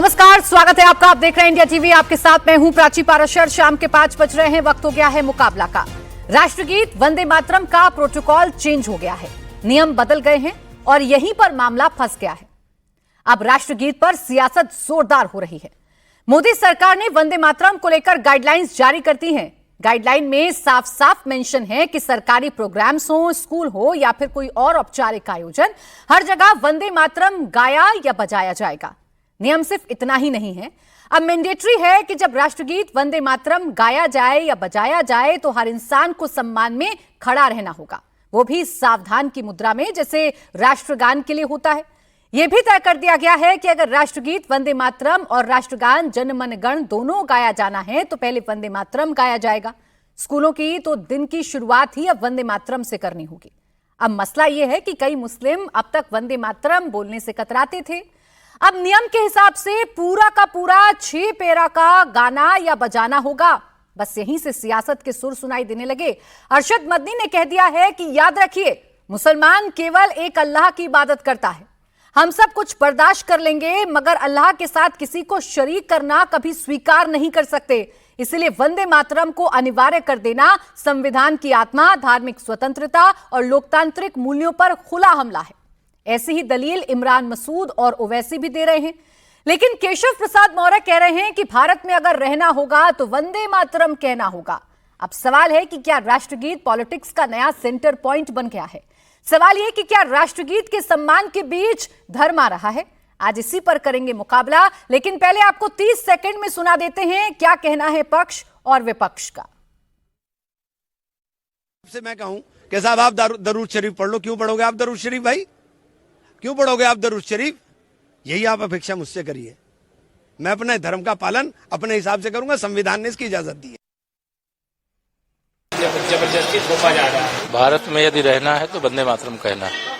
नमस्कार, स्वागत है आपका। आप देख रहे हैं इंडिया टीवी। आपके साथ मैं हूं प्राची पाराशर। शाम के 5 बज रहे हैं, वक्त हो गया है मुकाबला का। राष्ट्रगीत वंदे मातरम का प्रोटोकॉल चेंज हो गया है, नियम बदल गए हैं और यहीं पर मामला फंस गया है। अब राष्ट्रगीत पर सियासत जोरदार हो रही है। मोदी सरकार ने वंदे मातरम को लेकर गाइडलाइंस जारी कर दी हैं। गाइडलाइन में साफ साफ मेंशन है कि सरकारी प्रोग्राम्स हो, स्कूल हो या फिर कोई और औपचारिक आयोजन, हर जगह वंदे मातरम गाया या बजाया जाएगा। नियम सिर्फ इतना ही नहीं है, अब मैंडेटरी है कि जब राष्ट्रगीत वंदे मातरम गाया जाए या बजाया जाए तो हर इंसान को सम्मान में खड़ा रहना होगा, वो भी सावधान की मुद्रा में, जैसे राष्ट्रगान के लिए होता है। यह भी तय कर दिया गया है कि अगर राष्ट्रगीत वंदे मातरम और राष्ट्रगान जन मन गण दोनों गाया जाना है तो पहले वंदे मातरम गाया जाएगा। स्कूलों की तो दिन की शुरुआत ही अब वंदे मातरम से करनी होगी। अब मसला यह है कि कई मुस्लिम अब तक वंदे मातरम बोलने से कतराते थे। अब नियम के हिसाब से पूरा का पूरा 6 पैरा का गाना या बजाना होगा। बस यहीं से सियासत के सुर सुनाई देने लगे। अरशद मदनी ने कह दिया है कि याद रखिए, मुसलमान केवल एक अल्लाह की इबादत करता है। हम सब कुछ बर्दाश्त कर लेंगे, मगर अल्लाह के साथ किसी को शरीक करना कभी स्वीकार नहीं कर सकते। इसलिए वंदे मातरम को अनिवार्य कर देना संविधान की आत्मा, धार्मिक स्वतंत्रता और लोकतांत्रिक मूल्यों पर खुला हमला है। ऐसी ही दलील इमरान मसूद और ओवैसी भी दे रहे हैं। लेकिन केशव प्रसाद मौर्य कह रहे हैं कि भारत में अगर रहना होगा तो वंदे मातरम कहना होगा। अब सवाल है कि क्या राष्ट्रगीत पॉलिटिक्स का नया सेंटर पॉइंट बन गया है? सवाल यह कि क्या राष्ट्रगीत के सम्मान के बीच धर्म आ रहा है? आज इसी पर करेंगे मुकाबला, लेकिन पहले आपको 30 सेकंड में सुना देते हैं क्या कहना है पक्ष और विपक्ष का। मैं कहूं कि साहब आप दरूद शरीफ पढ़ लो। क्यों पढ़ोगे आप दरूद शरीफ भाई? क्यों पढ़ोगे आप दरूद शरीफ? यही आप अपेक्षा मुझसे करिए। मैं अपने धर्म का पालन अपने हिसाब से करूंगा, संविधान ने इसकी इजाजत दी है। जबरदस्ती थोपा जा रहा है। भारत में यदि रहना है तो वंदे मातरम कहना है।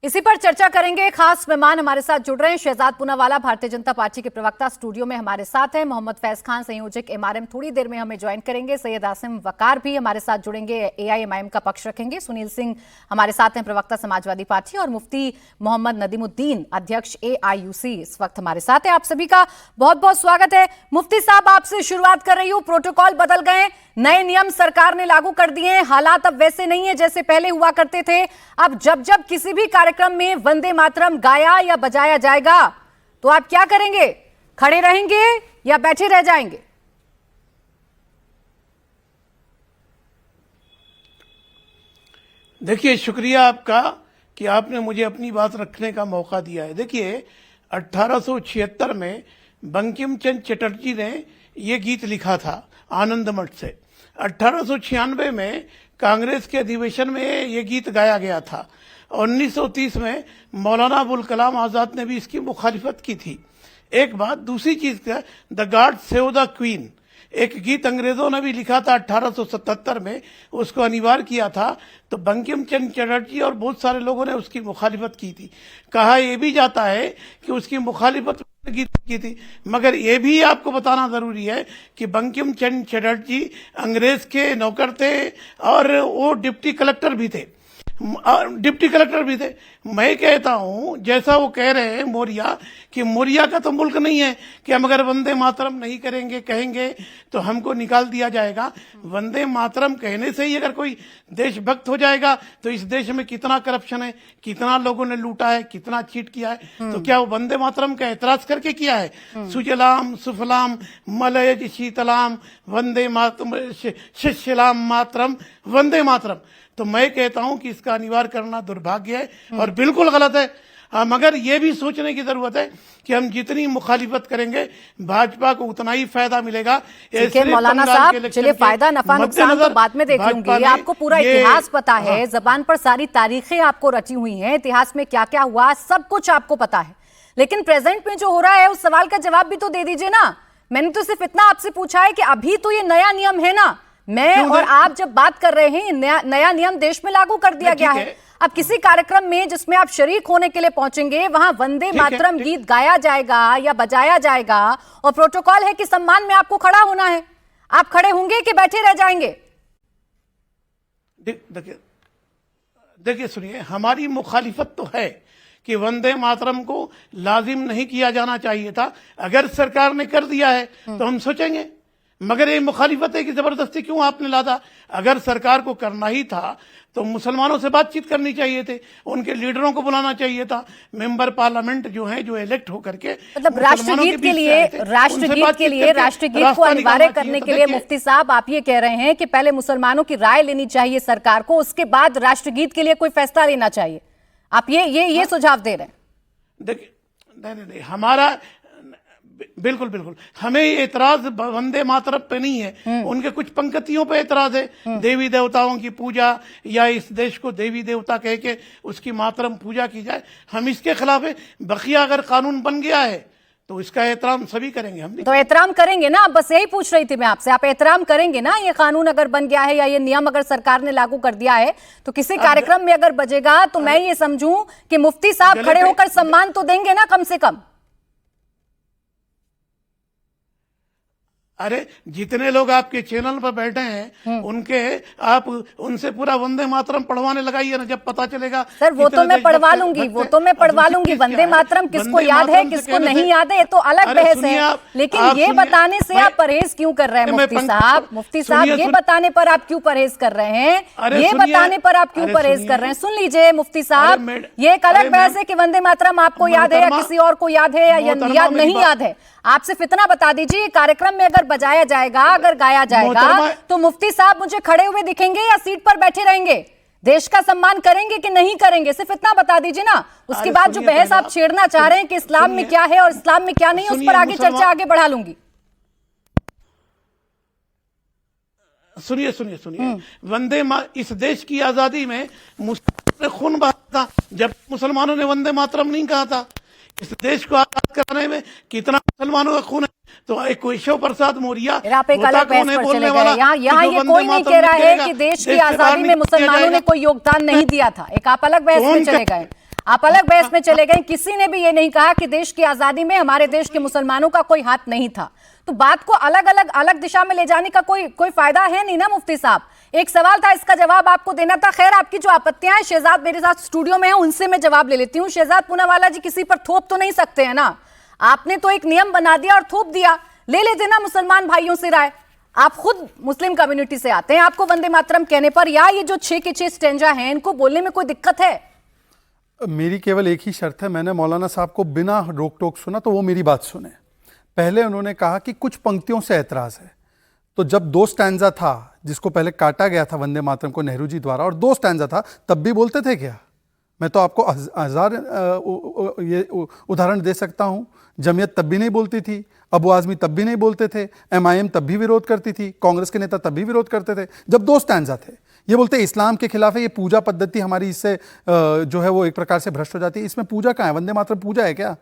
इसी पर चर्चा करेंगे। खास मेहमान हमारे साथ जुड़ रहे हैं। शहजाद पूनावाला, भारतीय जनता पार्टी के प्रवक्ता, स्टूडियो में हमारे साथ हैं। मोहम्मद फैज खान, संयोजक एमआरएम, थोड़ी देर में हमें ज्वाइन करेंगे। सैयद आसिम वकार भी हमारे साथ जुड़ेंगे, एआईएमआईएम का पक्ष रखेंगे। सुनील सिंह हमारे साथ हैं, प्रवक्ता समाजवादी पार्टी, और मुफ्ती मोहम्मद नदीमुद्दीन, अध्यक्ष एआईयूसी, इस वक्त हमारे साथ है। आप सभी का बहुत बहुत स्वागत है। मुफ्ती साहब, आपसे शुरुआत कर रही हूँ। प्रोटोकॉल बदल गए, नए नियम सरकार ने लागू कर दिए हैं। हालात अब वैसे नहीं है जैसे पहले हुआ करते थे। अब जब जब किसी भी कार्यक्रम में वंदे मातरम गाया या बजाया जाएगा तो आप क्या करेंगे? खड़े रहेंगे या बैठे रह जाएंगे? देखिए, शुक्रिया आपका कि आपने मुझे अपनी बात रखने का मौका दिया है। देखिए, 1876 में बंकिम चंद्र चटर्जी ने ये गीत लिखा था आनंद मठ से। 1896 में कांग्रेस के अधिवेशन में ये गीत गाया गया था। 1930 में मौलाना अबुल कलाम आजाद ने भी इसकी मुखालिफत की थी। एक बात। दूसरी चीज क्या, the God save the queen, एक गीत अंग्रेजों ने भी लिखा था 1877 में, उसको अनिवार्य किया था। तो बंकिम चंद्र चटर्जी और बहुत सारे लोगों ने उसकी मुखालिफत की थी। कहा यह भी जाता है कि उसकी मुखालिफत गीत की थी। मगर यह भी आपको बताना जरूरी है कि बंकिम चंद्र चटर्जी अंग्रेज के नौकर थे और वो डिप्टी कलेक्टर भी थे। मैं कहता हूं, जैसा वो कह रहे हैं मौर्या, कि मौर्या का तो मुल्क नहीं है कि हम अगर वंदे मातरम नहीं कहेंगे तो हमको निकाल दिया जाएगा। वंदे मातरम कहने से ही अगर कोई देशभक्त हो जाएगा तो इस देश में कितना करप्शन है, कितना लोगों ने लूटा है, कितना चीट किया है। तो क्या वो वंदे मातरम का एतराज करके किया है? सुजलाम सुफलाम मलयज शीतलाम वंदे मातरम शिशिलाम मातरम वंदे मातरम। तो मैं कहता हूं कि इसका अनिवार्य करना दुर्भाग्य है और बिल्कुल गलत है। मगर ये भी सोचने की जरूरत है कि हम जितनी मुखालिफत करेंगे भाजपा को उतना ही फायदा मिलेगा। मौलाना साहब, चलिए, फायदा नफा नुकसान तो बाद में देख लूंगी। आपको पूरा इतिहास पता है, जबान पर सारी तारीखें आपको रची हुई हैं, इतिहास में क्या क्या हुआ सब कुछ आपको पता है। लेकिन प्रेजेंट में जो हो रहा है उस सवाल का जवाब भी तो दे दीजिए ना। मैंने तो सिर्फ इतना आपसे पूछा है कि अभी तो ये नया नियम है ना, मैं और आप जब बात कर रहे हैं, नया नियम देश में लागू कर दिया गया है। अब किसी कार्यक्रम में जिसमें आप शरीक होने के लिए पहुंचेंगे, वहां वंदे मातरम गीत गाया जाएगा या बजाया जाएगा और प्रोटोकॉल है कि सम्मान में आपको खड़ा होना है। आप खड़े होंगे कि बैठे रह जाएंगे? देखिए सुनिए, हमारी मुखालिफत तो है कि वंदे मातरम को लाजिम नहीं किया जाना चाहिए था। अगर सरकार ने कर दिया है तो हम सोचेंगे, मगर ये मुखालिफत है कि जबरदस्ती क्यों आपने लादा। अगर सरकार को करना ही था तो मुसलमानों से बातचीत करनी चाहिए थे, उनके लीडरों को बुलाना चाहिए था। मेंबर पार्लियामेंट जो हैं, जो इलेक्ट होकर के मतलब राष्ट्रगीत के लिए राष्ट्रगीत को अनिवार्य करने के लिए मुफ्ती साहब आप ये कह रहे हैं कि पहले मुसलमानों की राय लेनी चाहिए सरकार को, उसके बाद राष्ट्रगीत के लिए कोई फैसला लेना चाहिए। आप ये सुझाव दे रहे हैं? देखिए, नहीं, हमारा बिल्कुल हमें एतराज वंदे मातरम पे नहीं है, उनके कुछ पंक्तियों पे एतराज है। देवी देवताओं की पूजा या इस देश को देवी देवता कह के उसकी मातरम पूजा की जाए, हम इसके खिलाफ है। बकिया अगर कानून बन गया है तो इसका एहतराम सभी करेंगे। हम तो एहतराम करेंगे ना? बस यही पूछ रही थी मैं आपसे, आप एहतराम करेंगे ना? ये कानून अगर बन गया है या ये नियम अगर सरकार ने लागू कर दिया है तो किसी कार्यक्रम में अगर बजेगा तो मैं ये समझूं कि मुफ्ती साहब खड़े होकर सम्मान तो देंगे ना, कम से कम। अरे जितने लोग आपके चैनल पर बैठे हैं उनके आप उनसे पूरा वंदे मातरम पढ़वाने लगाइए ना, जब पता चलेगा। सर वो तो मैं पढ़वा लूंगी, वंदे मातरम किसको याद है किसको नहीं याद है ये तो अलग बहस है। लेकिन ये बताने से आप परहेज क्यों कर रहे हैं मुफ्ती साहब? ये बताने पर आप क्यों परहेज कर रहे हैं? ये बताने पर आप क्यों परहेज कर रहे हैं? सुन लीजिए मुफ्ती साहब, ये एक अलग बहस है कि वंदे मातरम आपको याद है या किसी और को याद है या याद नहीं याद है। आप सिर्फ इतना बता दीजिए, कार्यक्रम में अगर बजाया जाएगा, अगर गाया जाएगा तो मुफ्ती साहब मुझे खड़े हुए दिखेंगे या सीट पर बैठे रहेंगे? देश का सम्मान करेंगे कि नहीं करेंगे? सिर्फ इतना बता दीजिए ना। उसके बाद जो बहस आप छेड़ना चाह रहे हैं कि इस्लाम में क्या है और इस्लाम में क्या नहीं, उस पर आगे चर्चा आगे बढ़ा लूंगी। सुनिए, इस देश की आजादी में मुसलमानों ने खून बहाया था जब मुसलमानों ने वंदे मातरम नहीं कहा था। इस देश को आजाद कराने में कितना मुसलमानों का खून है। तो एक केशव प्रसाद मौर्य आप एक अलग बहस पर चले गए। यहाँ ये कोई नहीं कह रहा है कि देश की आजादी में मुसलमानों ने कोई योगदान नहीं दिया था। एक आप अलग बहस में चले गए, आप अलग बहस में चले गए। किसी ने भी ये नहीं कहा कि देश की आजादी में हमारे देश के मुसलमानों का कोई हाथ नहीं था। तो बात को अलग दिशा में ले जाने का कोई फायदा है नहीं ना मुफ्ती साहब। एक सवाल था, इसका जवाब आपको देना था। खैर, आपकी जो आपत्तियां हैं, शहजाद मेरे साथ स्टूडियो में है, उनसे मैं जवाब ले लेती हूँ। शहजाद पूनावाला जी, किसी पर थोप तो नहीं सकते हैं ना? आपने तो एक नियम बना दिया और थोप दिया। ले लेते ना मुसलमान भाइयों से राय। आप खुद मुस्लिम कम्युनिटी से आते हैं, आपको वंदे मातरम कहने पर या ये जो 6 के 6 स्टेंजा हैं, इनको बोलने में कोई दिक्कत है? मेरी केवल एक ही शर्त है, मैंने मौलाना साहब को बिना रोक टोक सुना तो वो मेरी बात सुने। पहले उन्होंने कहा कि कुछ पंक्तियों से ऐतराज है, तो जब 2 स्टैंजा था जिसको पहले काटा गया था वंदे मातरम को नेहरू जी द्वारा, और 2 स्टैंजा था, तब भी बोलते थे क्या? मैं तो आपको हजार ये उदाहरण दे सकता हूँ। जमीयत तब भी नहीं बोलती थी, अबू आजमी तब भी नहीं बोलते थे, MIM तब भी विरोध करती थी, कांग्रेस के नेता तब भी विरोध करते थे जब 2 स्टैंजा थे। ये बोलते इस्लाम के खिलाफ है, ये पूजा पद्धति हमारी इससे जो है वो एक प्रकार से भ्रष्ट हो जाती है। इसमें पूजा कहाँ है? वंदे मातरम पूजा है क्या?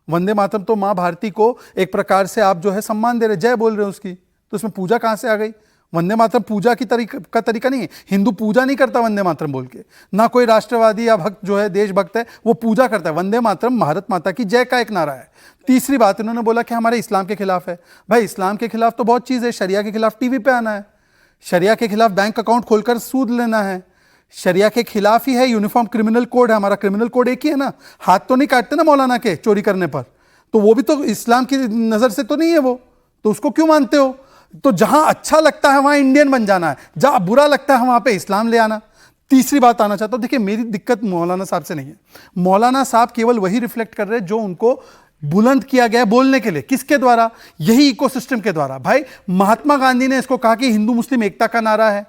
वंदे मातरम तो माँ भारती को एक प्रकार से आप जो है सम्मान दे रहे, जय बोल रहे हो उसकी, तो इसमें पूजा कहाँ से आ गई? वंदे मातरम पूजा की का तरीका नहीं है। हिंदू पूजा नहीं करता वंदे मातरम बोल के, ना कोई राष्ट्रवादी या भक्त जो है देशभक्त है वो पूजा करता है। वंदे मातरम भारत माता की जय का एक नारा है। तीसरी बात, उन्होंने बोला कि हमारे इस्लाम के खिलाफ है। भाई इस्लाम के खिलाफ तो बहुत चीज़ है। शरिया के खिलाफ टीवी पे आना है, शरिया के खिलाफ बैंक अकाउंट खोलकर सूद लेना है, शरिया के खिलाफ ही है यूनिफॉर्म क्रिमिनल कोड है। हमारा क्रिमिनल कोड एक ही है ना, हाथ तो नहीं काटते ना मौलाना के चोरी करने पर, तो वो भी तो इस्लाम की नज़र से तो नहीं है वो, तो उसको क्यों मानते हो? तो जहां अच्छा लगता है वहां इंडियन बन जाना है, जहां बुरा लगता है वहां पे इस्लाम ले आना। तीसरी बात आना चाहता हूं, देखिए मेरी दिक्कत मौलाना साहब से नहीं है। मौलाना साहब केवल वही रिफ्लेक्ट कर रहे हैं जो उनको बुलंद किया गया बोलने के लिए। किसके द्वारा? यही इकोसिस्टम के द्वारा। भाई महात्मा गांधी ने इसको कहा कि हिंदू मुस्लिम एकता का नारा है।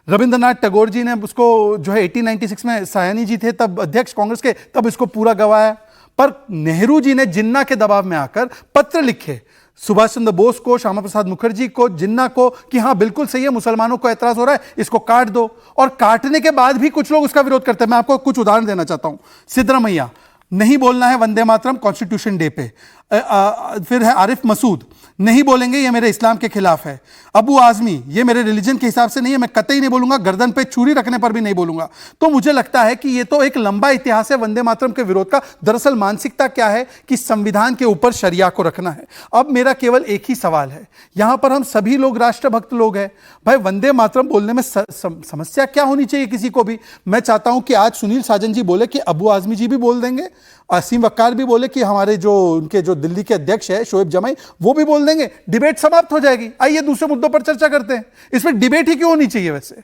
रविंद्रनाथ टैगोर जी ने उसको जो है 1896 में सायानी जी थे तब अध्यक्ष कांग्रेस के, तब इसको पूरा गवाया। पर नेहरू जी ने जिन्ना के दबाव में आकर पत्र लिखे सुभाष चंद्र बोस को, श्यामा प्रसाद मुखर्जी को, जिन्ना को कि हाँ बिल्कुल सही है, मुसलमानों को ऐतराज हो रहा है, इसको काट दो। और काटने के बाद भी कुछ लोग उसका विरोध करते हैं। मैं आपको कुछ उदाहरण देना चाहता हूं। सिद्धरामैया, नहीं बोलना है वंदे मातरम कॉन्स्टिट्यूशन डे पे। फिर है आरिफ मसूद, नहीं बोलेंगे, ये मेरे इस्लाम के खिलाफ है। अबू आजमी, ये मेरे रिलीजन के हिसाब से नहीं है, मैं कतई नहीं बोलूंगा, गर्दन पे छुरी रखने पर भी नहीं बोलूंगा। तो मुझे लगता है कि ये तो एक लंबा इतिहास है वंदे मातरम के विरोध का। दरअसल मानसिकता क्या है कि संविधान के ऊपर शरिया को रखना है। अब मेरा केवल एक ही सवाल है, यहां पर हम सभी लोग राष्ट्रभक्त लोग हैं। भाई वंदे मातरम बोलने में समस्या क्या होनी चाहिए किसी को भी? मैं चाहता हूं कि आज सुनील साजन जी बोले कि अबू आजमी जी भी बोल देंगे असीम वक्कार भी बोले कि हमारे जो उनके जो दिल्ली के अध्यक्ष है शोएब जमाई, वो भी बोल देंगे, डिबेट समाप्त हो जाएगी। आइए दूसरे मुद्दों पर चर्चा करते हैं। इसमें डिबेट ही क्यों होनी चाहिए वैसे?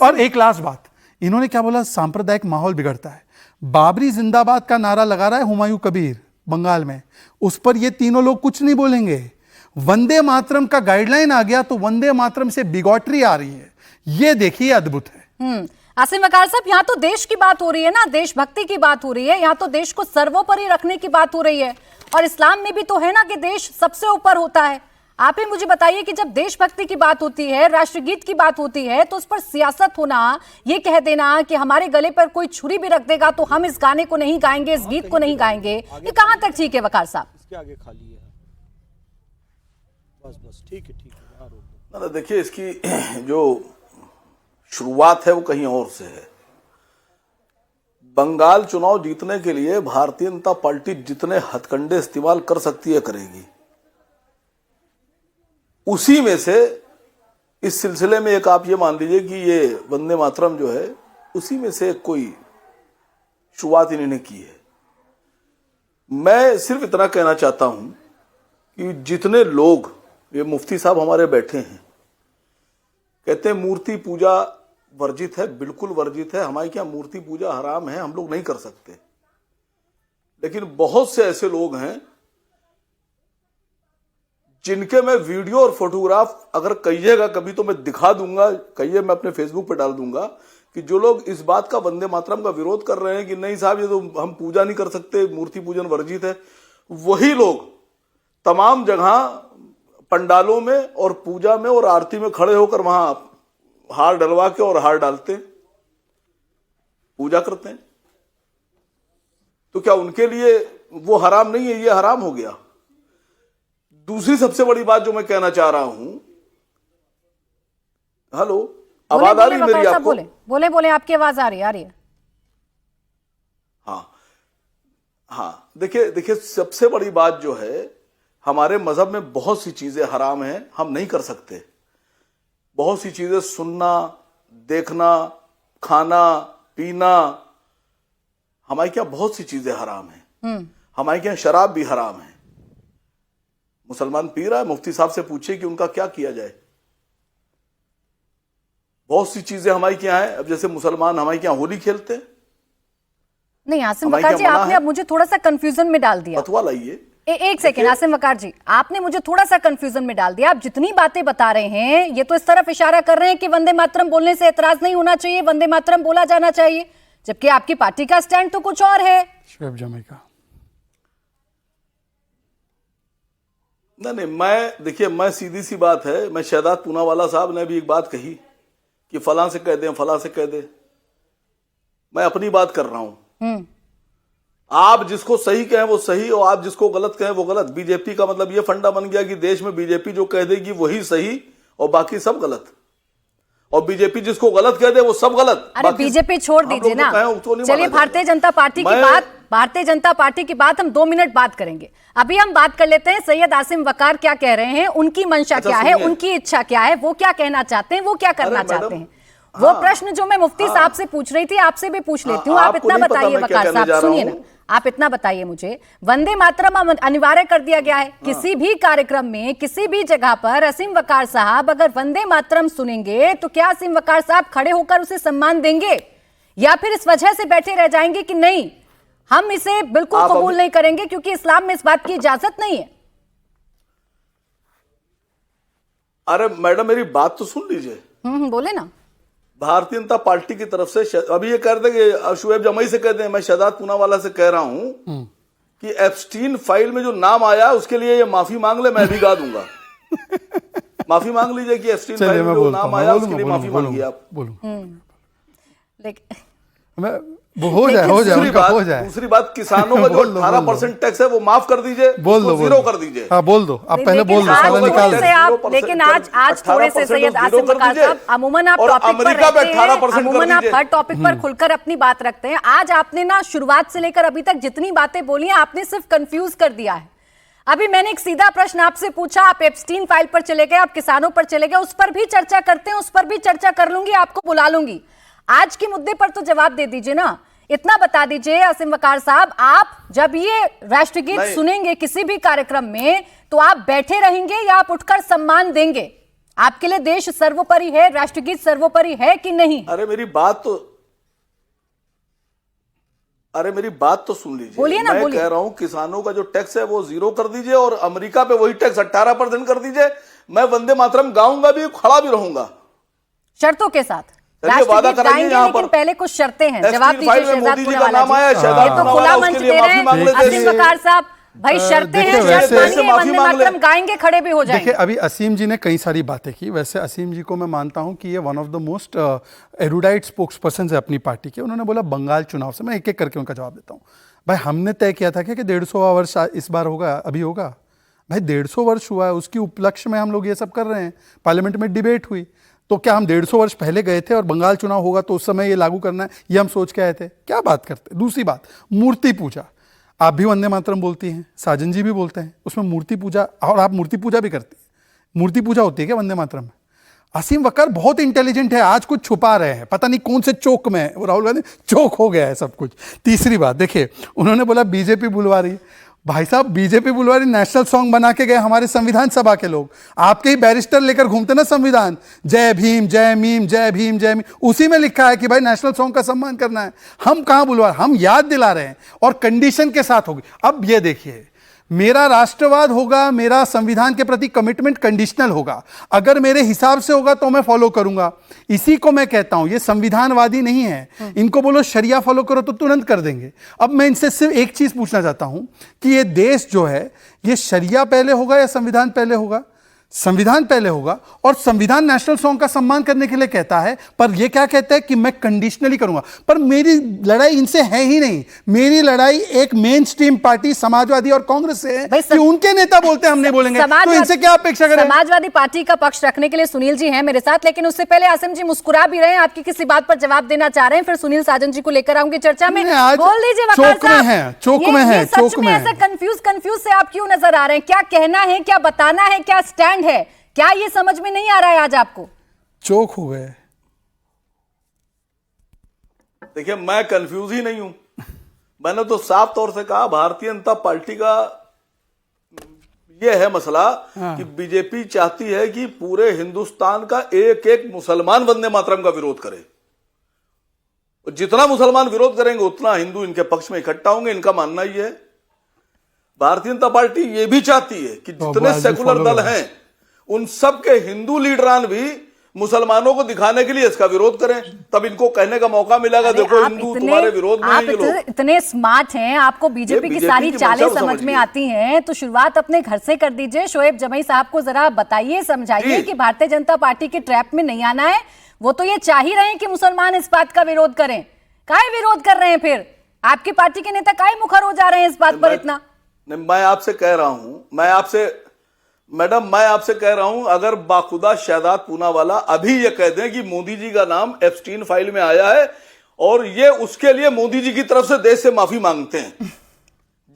और एक लास्ट बात, इन्होंने क्या बोला, सांप्रदायिक माहौल बिगड़ता है। बाबरी जिंदाबाद का नारा लगा रहा है हुमायूं कबीर बंगाल में, उस पर ये तीनों लोग कुछ नहीं बोलेंगे। वंदे मातरम का गाइडलाइन आ गया तो वंदे मातरम से बिगॉटरी आ रही है। ये देखिए अद्भुत है। आसिम वकार साहब, यहाँ तो देश की बात हो रही है ना, देशभक्ति की बात हो रही है, यहाँ तो देश को सर्वोपरि रखने की बात हो रही है। और इस्लाम में भी तो है ना कि देश सबसे ऊपर होता है। आप ही मुझे बताइए कि जब देशभक्ति की बात होती है, राष्ट्रगीत की बात होती है, तो उस पर सियासत होना, ये कह देना कि हमारे गले पर कोई छुरी भी रख देगा तो हम इस गाने को नहीं गाएंगे, इस गीत को नहीं गाएंगे, ये कहां तक ठीक है वकार साहब? इसके आगे खाली है, बस ठीक है वहां रोक दो। ना देखिए, इसकी जो शुरुआत है वो कहीं और से है। बंगाल चुनाव जीतने के लिए भारतीय जनता पार्टी जितने हथकंडे इस्तेमाल कर सकती है करेगी। उसी में से इस सिलसिले में एक आप ये मान लीजिए कि ये वंदे मातरम जो है, उसी में से कोई शुरुआत इन्होंने की है। मैं सिर्फ इतना कहना चाहता हूं कि जितने लोग, ये मुफ्ती साहब हमारे बैठे हैं, कहते हैं मूर्ति पूजा वर्जित है, बिल्कुल वर्जित है, हमारे क्या मूर्ति पूजा हराम है, हम लोग नहीं कर सकते। लेकिन बहुत से ऐसे लोग हैं जिनके मैं वीडियो और फोटोग्राफ अगर कहिएगा कभी तो मैं दिखा दूंगा, कहिए मैं अपने फेसबुक पर डाल दूंगा, कि जो लोग इस बात का वंदे मातरम का विरोध कर रहे हैं कि नहीं साहब ये तो हम पूजा नहीं कर सकते, मूर्ति पूजन वर्जित है, वही लोग तमाम जगह पंडालों में और पूजा में और आरती में खड़े होकर वहां हार डलवा के और हार डालते हैं, पूजा करते हैं। तो क्या उनके लिए वो हराम नहीं है? ये हराम हो गया। दूसरी सबसे बड़ी बात जो मैं कहना चाह रहा हूं, हेलो, आवाज आ रही है मेरी आपको? बोले आपकी आवाज आ रही है। हाँ, देखिए सबसे बड़ी बात जो है, हमारे मजहब में बहुत सी चीजें हराम हैं, हम नहीं कर सकते। बहुत सी चीजें सुनना, देखना, खाना, पीना, हमारे क्या बहुत सी चीजें हराम हैं। हमारे क्या शराब भी हराम है। मुसलमान पी रहा है, मुफ्ती साहब से पूछिए कि उनका क्या किया जाए। बहुत सी चीजें हमारी क्या है। अब जैसे मुसलमान हमारे क्या होली खेलते हैं। नहीं आसिम वकार जी, आपने अब मुझे थोड़ा सा कंफ्यूजन में डाल दिया। फतवा लाइए। एक सेकेंड आसिम वकार जी, आपने मुझे थोड़ा सा कंफ्यूजन में डाल दिया। आप जितनी बातें बता रहे हैं ये तो इस तरफ इशारा कर रहे हैं कि वंदे मातरम बोलने से एतराज नहीं होना चाहिए, वंदे मातरम बोला जाना चाहिए, जबकि आपकी पार्टी का स्टैंड तो कुछ और है। शोएब जमाई का नहीं, मैं सीधी सी बात है, मैं शहजाद पूनावाला साहब ने भी एक बात कही कि फलां से कह दें, फलां से कह दे। मैं अपनी बात कर रहा हूं। आप जिसको सही कहें वो सही और आप जिसको गलत कहें वो गलत। बीजेपी का मतलब ये फंडा बन गया कि देश में बीजेपी जो कह देगी वही सही और बाकी सब गलत, और बीजेपी जिसको गलत कह दे वो सब गलत। अरे बीजेपी छोड़ दीजिए ना, चलिए भारतीय जनता पार्टी की बात, भारतीय जनता पार्टी की बात हम 2 मिनट बात करेंगे। अभी हम बात कर लेते हैं सैयद आसिम वकार क्या कह रहे हैं, उनकी मंशा क्या है, उनकी इच्छा क्या है, वो क्या कहना चाहते हैं, वो क्या करना चाहते हैं। वो प्रश्न जो मैं मुफ्ती साहब से पूछ रही थी आपसे भी पूछ लेती हूँ। आप इतना बताइए वकार साहब, सुनिए ना, आप इतना बताइए मुझे, वंदे मातरम अनिवार्य कर दिया गया है किसी भी कार्यक्रम में, किसी भी जगह पर असीम वकार साहब अगर वंदे मातरम सुनेंगे तो क्या असीम वकार साहब खड़े होकर उसे सम्मान देंगे, या फिर इस वजह से बैठे रह जाएंगे कि नहीं हम इसे बिल्कुल कबूल नहीं करेंगे क्योंकि इस्लाम में इस बात की इजाजत नहीं है? अरे मैडम मेरी बात तो सुन लीजिए। बोले ना। भारतीय जनता पार्टी की तरफ से अभी ये कह रहे थे कि शोएब जमाई से कहते हैं, मैं शहजाद पूनावाला से कह रहा हूं कि एप्स्टीन फाइल में जो नाम आया उसके लिए ये माफी मांग ले, मैं भी गा दूंगा। माफी मांग लीजिए कि एप्स्टीन फाइल में जो नाम आया उसके लिए माफी मांगिए आप। हो जाए। दूसरी बात किसानों का जो 18% टैक्स है वो माफ कर दीजिए, जीरो कर दीजिए। हाँ बोल दो, आप पहले बोल दो, निकाल दो। लेकिन आज थोड़े से सैयद आसिम वकार साहब, अमूमन आप टॉपिक पर रहते हैं, अमूमन आप हर टॉपिक पर खुलकर अपनी बात रखते हैं। आज आपने ना शुरुआत से लेकर अभी तक जितनी बातें बोली हैं आपने सिर्फ कंफ्यूज कर दिया है। अभी मैंने एक सीधा प्रश्न आपसे पूछा, आप एप्स्टीन फाइल पर चले गए, आप किसानों पर चले गए, उस पर भी चर्चा करते हैं, उस पर भी चर्चा कर लूंगी, आपको बुला लूंगी। आज के मुद्दे पर तो जवाब दे दीजिए ना। इतना बता दीजिए असीम वकार साहब, आप जब ये राष्ट्रगीत सुनेंगे किसी भी कार्यक्रम में तो आप बैठे रहेंगे या आप उठकर सम्मान देंगे? आपके लिए देश सर्वोपरि है, राष्ट्रगीत सर्वोपरि है कि नहीं? अरे मेरी बात तो सुन लीजिए। बोलिए ना, मैं बोलिए। कह रहा हूं किसानों का जो टैक्स है वो 0 कर दीजिए और अमेरिका पे वही टैक्स 18% कर दीजिए। मैं वंदे मातरम गाऊंगा भी, खड़ा भी रहूंगा शर्तों के साथ। चलिए, वादा राष्ट्रगीत करेंगे गाएंगे, यहाँ लेकिन पर। पहले कुछ शर्तें हैं। जवाब ST दीजिए फाइल में शहजाद मोदी जी का पूनावाला नाम आया, जी। शहजाद ये तो खुला पूनावाला मंच उसके लिए दे रहे माफी मांग हैं लेते असीम हैं। वकार साहब। भाई शर्तें हैं, देखिए, शर्त वैसे- मानिए, माफी वंदे मांग ले। मातरम गाएंगे, खड़े भी हो जाएंगे। देखिए, अभी असीम जी ने कई सारी बातें की। वैसे असीम जी को मैं मानता हूं कि ये one of the most erudite spokes person है अपनी पार्टी के। उन्होंने बोला बंगाल चुनाव से, मैं एक एक करके उनका जवाब देता हूं। भाई हमने तय किया था कि 150वां वर्ष इस बार होगा, अभी होगा। भाई 150 वर्ष हुआ है, उसकी उपलक्ष्य में हम लोग ये सब कर रहे हैं। पार्लियामेंट में डिबेट हुई, तो क्या हम 150 वर्ष पहले गए थे और बंगाल चुनाव होगा तो उस समय ये लागू करना है, ये हम सोच के आए थे? क्या बात करते। दूसरी बात, मूर्ति पूजा। आप भी वंदे मातरम बोलती हैं, साजन जी भी बोलते हैं, उसमें मूर्ति पूजा, और आप मूर्ति पूजा भी करती हैं। मूर्ति पूजा होती है क्या वंदे मातरम में? असीम वकार बहुत इंटेलिजेंट है, आज कुछ छुपा रहे हैं, पता नहीं कौन से चौक में है वो। राहुल गांधी चौक हो गया है सब कुछ। तीसरी बात देखिए, उन्होंने बोला बीजेपी बुलवा रही है। भाई साहब, बीजेपी बुलवा रही, नेशनल सॉन्ग बना के गए हमारे संविधान सभा के लोग। आपके ही बैरिस्टर लेकर घूमते ना संविधान, जय भीम जय मीम, जय भीम जय मीम, उसी में लिखा है कि भाई नेशनल सॉन्ग का सम्मान करना है। हम कहां बुलवा, हम याद दिला रहे हैं और कंडीशन के साथ होगी। अब ये देखिए, मेरा राष्ट्रवाद होगा, मेरा संविधान के प्रति कमिटमेंट कंडीशनल होगा। अगर मेरे हिसाब से होगा तो मैं फॉलो करूंगा। इसी को मैं कहता हूं, ये संविधानवादी नहीं है। इनको बोलो शरिया फॉलो करो तो तुरंत कर देंगे। अब मैं इनसे सिर्फ एक चीज पूछना चाहता हूं कि ये देश जो है, ये शरिया पहले होगा या संविधान पहले होगा? संविधान पहले होगा। और संविधान नेशनल सॉन्ग का सम्मान करने के लिए कहता है, पर यह क्या कहता है कि मैं कंडीशनली करूंगा। पर मेरी लड़ाई इनसे है ही नहीं। मेरी लड़ाई एक मेन स्ट्रीम पार्टी समाजवादी और कांग्रेस से है कि उनके नेता बोलते हैं हम नहीं बोलेंगे, तो इनसे क्या अपेक्षा करें? समाजवादी पार्टी का पक्ष रखने के लिए सुनील जी हैं मेरे साथ, लेकिन उससे पहले आसिम जी मुस्कुरा भी रहे हैं, आपकी किसी बात पर जवाब देना चाह रहे हैं, फिर सुनील साजन जी को लेकर आऊंगी चर्चा में। बोल दीजिए वकार चौक में है, चौक में है, चौक में ऐसा कंफ्यूज से आप क्यों नजर आ रहे हैं? क्या कहना है, क्या बताना है, क्या स्टैंड है, क्या ये समझ में नहीं आ रहा है आज आपको? चौक हो गए। देखिए, मैं कंफ्यूज ही नहीं हूं। मैंने तो साफ तौर से कहा, भारतीय जनता पार्टी का यह है मसला कि बीजेपी चाहती है कि पूरे हिंदुस्तान का एक एक मुसलमान वंदे मातरम का विरोध करे। जितना मुसलमान विरोध करेंगे उतना हिंदू इनके पक्ष में इकट्ठा होंगे, इनका मानना ही है। भारतीय जनता पार्टी ये भी चाहती है कि जितने सेकुलर दल हैं उन सब के हिंदू लीडरान भी मुसलमानों को दिखाने के लिए इसका विरोध करें, तब इनको कहने का मौका मिलेगा, देखो हिंदू तुम्हारे विरोध में हैं ये लोग। इतने स्मार्ट हैं, आपको बीजेपी की सारी चालें समझ में आती हैं, तो शुरुआत अपने घर से कर दीजिए। शोएब जमई साहब को जरा बताइए, समझाइए कि भारतीय जनता पार्टी के ट्रैप में नहीं आना है। वो तो ये चाह ही रहे हैं कि मुसलमान इस बात का विरोध करें। काहे विरोध कर रहे हैं फिर? आपकी पार्टी के नेता काहे मुखर हो जा रहे हैं इस बात पर इतना? मैं आपसे कह रहा हूं, मैडम मैं आपसे कह रहा हूं, अगर बाखुदा शहजाद पूनावाला अभी ये कह दें कि मोदी जी का नाम एप्स्टीन फाइल में आया है और ये उसके लिए मोदी जी की तरफ से देश से माफी मांगते हैं,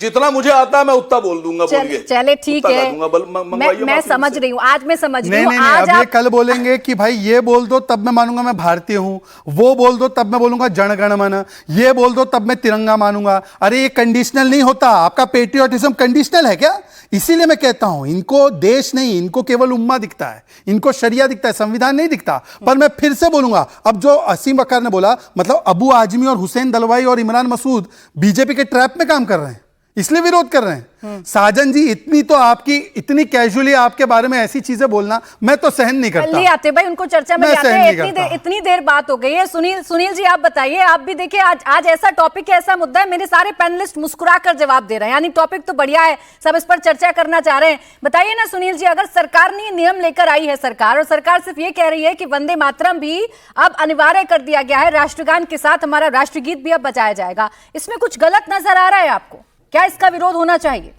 जितना मुझे आता है मैं उतना बोल दूंगा। चले ठीक है, मैं समझ रही हूँ, आज मैं समझ रही हूँ। आज आप कल बोलेंगे कि भाई ये बोल दो तब मैं मानूंगा मैं भारतीय हूं, वो बोल दो तब मैं बोलूंगा जन गण मन, ये बोल दो तब मैं तिरंगा मानूंगा। अरे ये कंडीशनल नहीं होता। आपका पेट्रियोटिज्म कंडीशनल है क्या? इसीलिए मैं कहता हूं, इनको देश नहीं, इनको केवल उम्मा दिखता है, इनको शरिया दिखता है, संविधान नहीं दिखता। पर मैं फिर से बोलूंगा, अब जो असीम वकार ने बोला, मतलब अबू आजमी और हुसैन दलवाई और इमरान मसूद बीजेपी के ट्रैप में काम कर रहे हैं, इसलिए विरोध कर रहे हैं। साजन जी, इतनी कैजुअली आपके बारे में ऐसी चीजें बोलना मैं तो सहन नहीं करता। ले आते भाई उनको चर्चा में आते हैं। इतनी देर बात हो गई है। सुनील जी आप बताइए, आप भी देखिए, आज ऐसा टॉपिक है, ऐसा मुद्दा है, मेरे सारे पैनलिस्ट मुस्कुरा कर जवाब दे रहे हैं, यानी टॉपिक तो बढ़िया है, सब इस पर चर्चा करना चाह रहे हैं। बताइए ना सुनील जी, अगर सरकार ने नियम लेकर आई है सरकार, और सरकार सिर्फ ये कह रही है कि वंदे मातरम भी अब अनिवार्य कर दिया गया है, राष्ट्रगान के साथ हमारा राष्ट्रगीत भी अब बजाया जाएगा, इसमें कुछ गलत नजर आ रहा है आपको? क्या इसका विरोध होना चाहिए?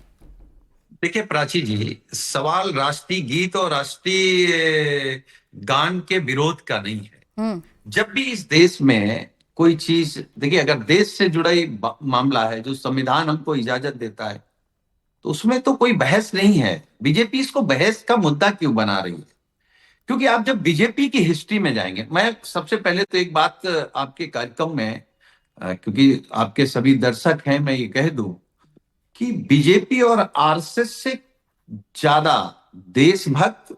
देखिए प्राची जी, सवाल राष्ट्रीय गीत और राष्ट्रीय गान के विरोध का नहीं है। जब भी इस देश में कोई चीज, देखिए अगर देश से जुड़ा ही मामला है, जो संविधान हमको इजाजत देता है, तो उसमें तो कोई बहस नहीं है। बीजेपी इसको बहस का मुद्दा क्यों बना रही है? क्योंकि आप जब बीजेपी की हिस्ट्री में जाएंगे, मैं सबसे पहले तो एक बात आपके कार्यक्रम में क्योंकि आपके सभी दर्शक हैं, मैं ये कह दूं कि बीजेपी और आरएसएस से ज्यादा देशभक्त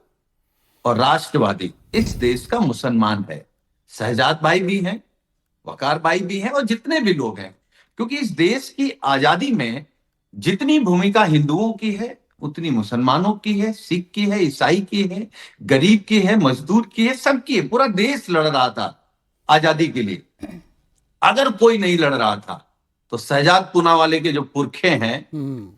और राष्ट्रवादी इस देश का मुसलमान है। शहजाद भाई भी हैं, वकार भाई भी हैं, और जितने भी लोग हैं, क्योंकि इस देश की आजादी में जितनी भूमिका हिंदुओं की है उतनी मुसलमानों की है, सिख की है, ईसाई की है, गरीब की है, मजदूर की है, सबकी है। पूरा देश लड़ रहा था आजादी के लिए। अगर कोई नहीं लड़ रहा था तो शहजाद पूनावाले के जो पुरखे हैं,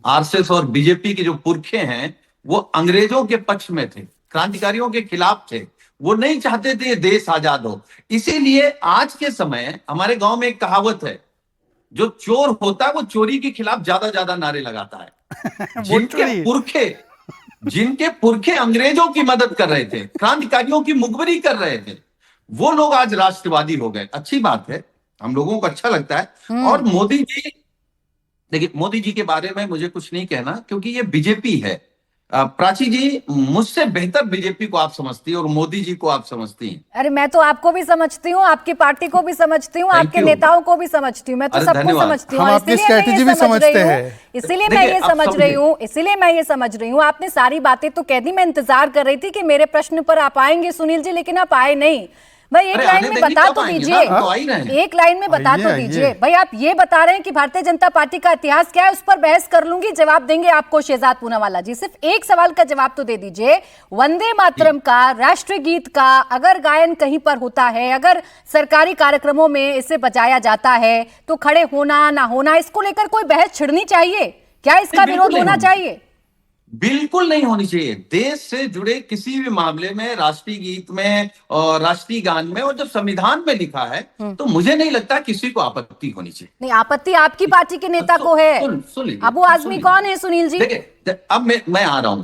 आरएसएस और बीजेपी के जो पुरखे हैं, वो अंग्रेजों के पक्ष में थे, क्रांतिकारियों के खिलाफ थे। वो नहीं चाहते थे ये देश आजाद हो। इसीलिए आज के समय हमारे गांव में एक कहावत है, जो चोर होता है वो चोरी के खिलाफ ज्यादा नारे लगाता है। जिनके पुरखे अंग्रेजों की मदद कर रहे थे, क्रांतिकारियों की मुखबरी कर रहे थे, वो लोग आज राष्ट्रवादी हो गए। अच्छी बात है, हम लोगों को अच्छा लगता है। और मोदी जी, देखिए मोदी जी के बारे में मुझे कुछ नहीं कहना, क्योंकि ये बीजेपी है। प्राची जी, मुझसे बेहतर बीजेपी को आप समझती हैं और मोदी जी को आप समझती हैं। अरे मैं तो आपको भी समझती हूँ, आपकी पार्टी को भी समझती हूँ, आपके नेताओं को भी समझती हूँ, मैं तो सबको समझती हूँ। हम आपकी स्ट्रेटेजी भी समझते हैं, इसीलिए मैं ये समझ रही हूँ। आपने सारी बातें तो कह दी, मैं इंतजार कर रही थी कि मेरे प्रश्न पर आप आएंगे सुनील जी, लेकिन आप आए नहीं। भाई एक लाइन में बता तो दीजिए, एक लाइन में बता तो दीजिए। भाई आप ये बता रहे हैं कि भारतीय जनता पार्टी का इतिहास क्या है, उस पर बहस कर लूंगी, जवाब देंगे आपको शहजाद पूनावाला जी। सिर्फ एक सवाल का जवाब तो दे दीजिए। वंदे मातरम का, राष्ट्रीय गीत का अगर गायन कहीं पर होता है, अगर सरकारी कार्यक्रमों में इसे बजाया जाता है, तो खड़े होना ना होना, इसको लेकर कोई बहस छिड़नी चाहिए क्या? इसका विरोध होना चाहिए? बिल्कुल नहीं होनी चाहिए। देश से जुड़े किसी भी मामले में, राष्ट्रीय गीत में और राष्ट्रीय गान में, और जब संविधान में लिखा है, तो मुझे नहीं लगता किसी को आपत्ति होनी चाहिए। नहीं, आपत्ति आपकी पार्टी के नेता को है। अबू आजमी कौन है सुनील जी? देखिए, अब मैं आ रहा हूं।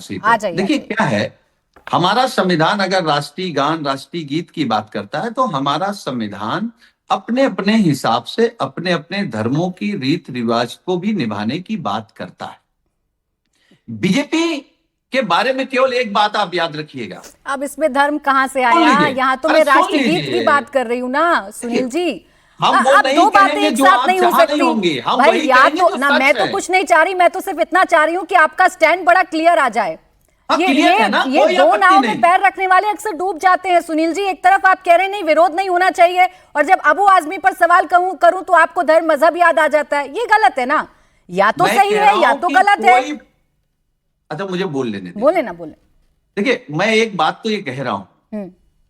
देखिए क्या है, हमारा संविधान अगर राष्ट्रीय गान, राष्ट्रीय गीत की बात करता है, तो हमारा संविधान अपने अपने हिसाब से अपने अपने धर्मों की रीत रिवाज को भी निभाने की बात करता है। बीजेपी के बारे में केवल एक बात आप याद रखिएगा। अब इसमें धर्म कहां से आया? यहाँ तो मैं राष्ट्रीय गीत की बात कर रही हूँ ना सुनील जी। अब दो बातें एक साथ नहीं हो सकती भाई। याद तो ना, मैं तो कुछ नहीं चाह रही, मैं तो सिर्फ इतना चाह रही हूँ कि आपका स्टैंड बड़ा क्लियर आ जाए। ये दो नाव में पैर रखने वाले अक्सर डूब जाते हैं सुनील जी। एक तरफ आप कह रहे हैं नहीं विरोध नहीं होना चाहिए, और जब अबू आजमी पर सवाल करूं तो आपको धर्म मजहब याद आ जाता है। ये गलत है ना? या तो सही है या तो गलत है। अच्छा, मुझे बोल लेने बोले ना बोले। देखिए, मैं एक बात तो ये कह रहा हूं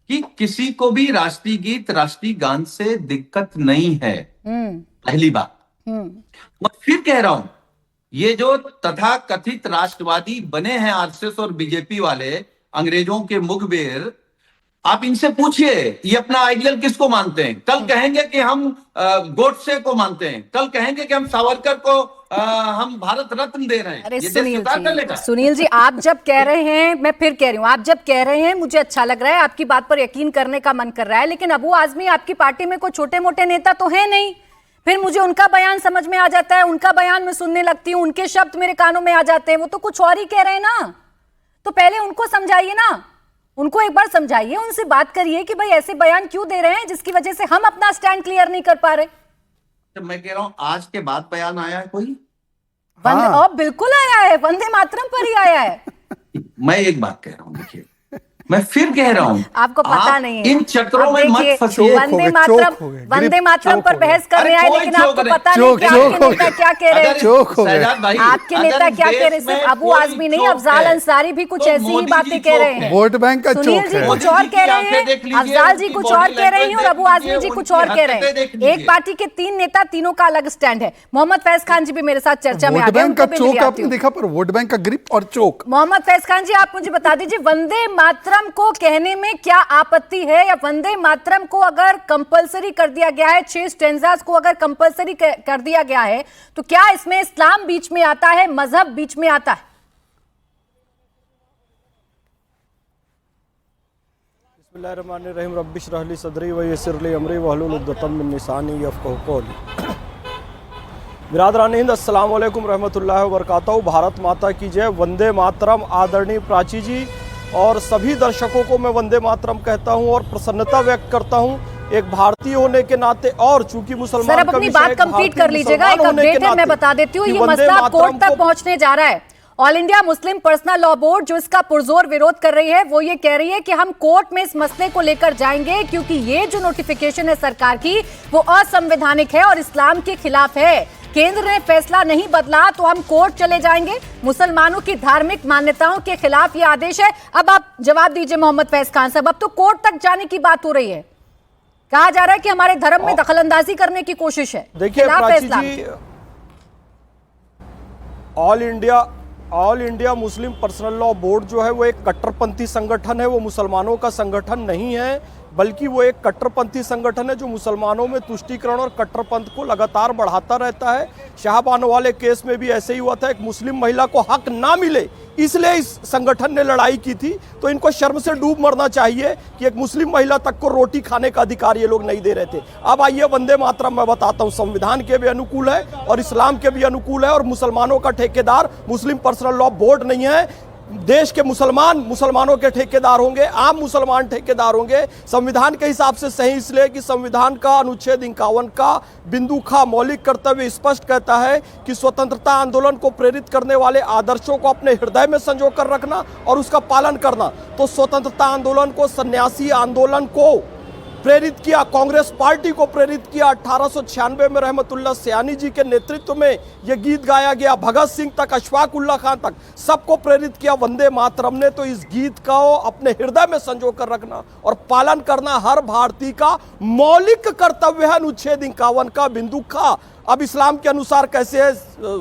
कि किसी को भी राष्ट्रीय गीत, राष्ट्रीय गान से दिक्कत नहीं है, पहली बात। मैं फिर कह रहा हूं, ये जो तथा कथित राष्ट्रवादी बने हैं आरएसएस और बीजेपी वाले, अंग्रेजों के मुखबिर, आप इनसे पूछिए ये अपना आइडियल किसको मानते हैं। कल कहेंगे कि हम गोडसे को मानते हैं, कल कहेंगे कि हम सावरकर को हम भारत रत्न दे रहे हैं। अरे सुनील जी, आप जब कह रहे हैं, मैं फिर कह रही हूं, आप जब कह रहे हैं मुझे अच्छा लग रहा है, आपकी बात पर यकीन करने का मन कर रहा है, लेकिन अबू आजमी आपकी पार्टी में कोई छोटे मोटे नेता तो है नहीं। फिर मुझे उनका बयान समझ में आ जाता है, उनका बयान मैं सुनने लगती हूँ, उनके शब्द मेरे कानों में आ जाते हैं, वो तो कुछ और ही कह रहे हैं ना। तो पहले उनको समझाइए ना, उनको एक बार समझाइए, उनसे बात करिए कि भाई ऐसे बयान क्यों दे रहे हैं जिसकी वजह से हम अपना स्टैंड क्लियर नहीं कर पा रहे। तो मैं कह रहा हूं, आज के बाद बयान आया है कोई? बिल्कुल आया है, वंदे मातरम पर ही आया है। मैं एक बात कह रहा हूं, देखिए मैं फिर कह रहा हूं, आपको पता नहीं है इन चक्रों में मत फंसिए। वंदे मातरम पर बहस करने आए, लेकिन आपको पता नहीं कि आपके नेता क्या कह रहे हैं। आपके नेता क्या कह रहे हैं? सिर्फ अबू आजमी नहीं, अफजाल अंसारी भी कुछ ऐसी ही बातें कह रहे हैं। वोट बैंक का सुनील जी कुछ और कह रहे हैं, अफजाल जी कुछ और कह रहे हैं, और अबू आजमी जी कुछ और कह रहे हैं। एक पार्टी के तीन नेता, तीनों का अलग स्टैंड है। मोहम्मद फैज खान जी भी मेरे साथ चर्चा में आ गए। आपने देखा पर वोट बैंक का ग्रिप और चोक। मोहम्मद फैज खान जी, आप मुझे बता दीजिए, वंदे मातरम को कहने में क्या आपत्ति है? या वंदे मातरम को अगर कंपलसरी कर दिया गया है, 6 स्टैंजास को अगर कंपलसरी कर दिया गया है, तो क्या इसमें इस्लाम बीच में आता है, मजहब बीच में आता है? बिस्मिल्लाहिर्रहमानिर्रहीम, रब्बि इश्रह ली सदरी व यस्सिर ली अमरी वहलुल उक़दतम मिन लिसानी यफ़क़हू क़ौली। बिरादरान हिंद, अस्सलाम वालेकुम रहमतुल्लाहि व बरकातहू। भारत माता की जय। वंदे मातरम। आदरणीय प्राची जी और सभी दर्शकों को मैं वंदे मातरम कहता हूं और प्रसन्नता व्यक्त करता हूं एक भारतीय होने के नाते और चूंकि मुसलमान सर, अब अपनी बात कंप्लीट कर लीजिएगा। एक अपडेट है, मैं बता देती हूँ, ये मसला कोर्ट तक पहुंचने जा रहा है। All India Muslim personal law board जो इसका पुरजोर विरोध कर रही है, वो ये कह रही है कि हम कोर्ट में इस मसले को लेकर जाएंगे क्योंकि ये जो नोटिफिकेशन है सरकार की वो असंवैधानिक है और इस्लाम के खिलाफ है। केंद्र ने फैसला नहीं बदला तो हम कोर्ट चले जाएंगे। मुसलमानों की धार्मिक मान्यताओं के खिलाफ ये आदेश है। अब आप जवाब दीजिए मोहम्मद फैज खान साहब, अब तो कोर्ट तक जाने की बात हो रही है, कहा जा रहा है कि हमारे धर्म में दखलंदाजी करने की कोशिश है। देखिए Prachi ji, all India Muslim personal law board जो है वो एक कट्टरपंथी संगठन है, वो मुसलमानों का संगठन नहीं है, बल्कि वो एक कट्टरपंथी संगठन है जो मुसलमानों में तुष्टीकरण और कट्टरपंथ को लगातार बढ़ाता रहता है। शाहबानो वाले केस में भी ऐसे ही हुआ था, एक मुस्लिम महिला को हक ना मिले इसलिए इस संगठन ने लड़ाई की थी। तो इनको शर्म से डूब मरना चाहिए कि एक मुस्लिम महिला तक को रोटी खाने का अधिकार ये लोग नहीं दे रहे थे। अब आइए वंदे मातरम मैं बताता हूँ, संविधान के भी अनुकूल है और इस्लाम के भी अनुकूल है और मुसलमानों का ठेकेदार मुस्लिम पर्सनल लॉ बोर्ड नहीं है। देश के मुसलमानों के ठेकेदार होंगे, आम मुसलमान ठेकेदार होंगे। संविधान के हिसाब से सही इसलिए कि संविधान का अनुच्छेद 51 का बिंदु ख मौलिक कर्तव्य स्पष्ट कहता है कि स्वतंत्रता आंदोलन को प्रेरित करने वाले आदर्शों को अपने हृदय में संजो कर रखना और उसका पालन करना। तो स्वतंत्रता आंदोलन को, सन्यासी आंदोलन को प्रेरित किया, कांग्रेस पार्टी को प्रेरित किया। 1896 में रहमतुल्लाह सयानी जी के नेतृत्व में यह गीत गाया गया। भगत सिंह तक, अशफाक उल्लाह खान तक सबको प्रेरित किया वंदे मातरम ने। तो इस गीत का अपने हृदय में संजो कर रखना और पालन करना हर भारतीय का मौलिक कर्तव्य है। अनुच्छेद 51 का बिंदु ख। अब इस्लाम के अनुसार कैसे है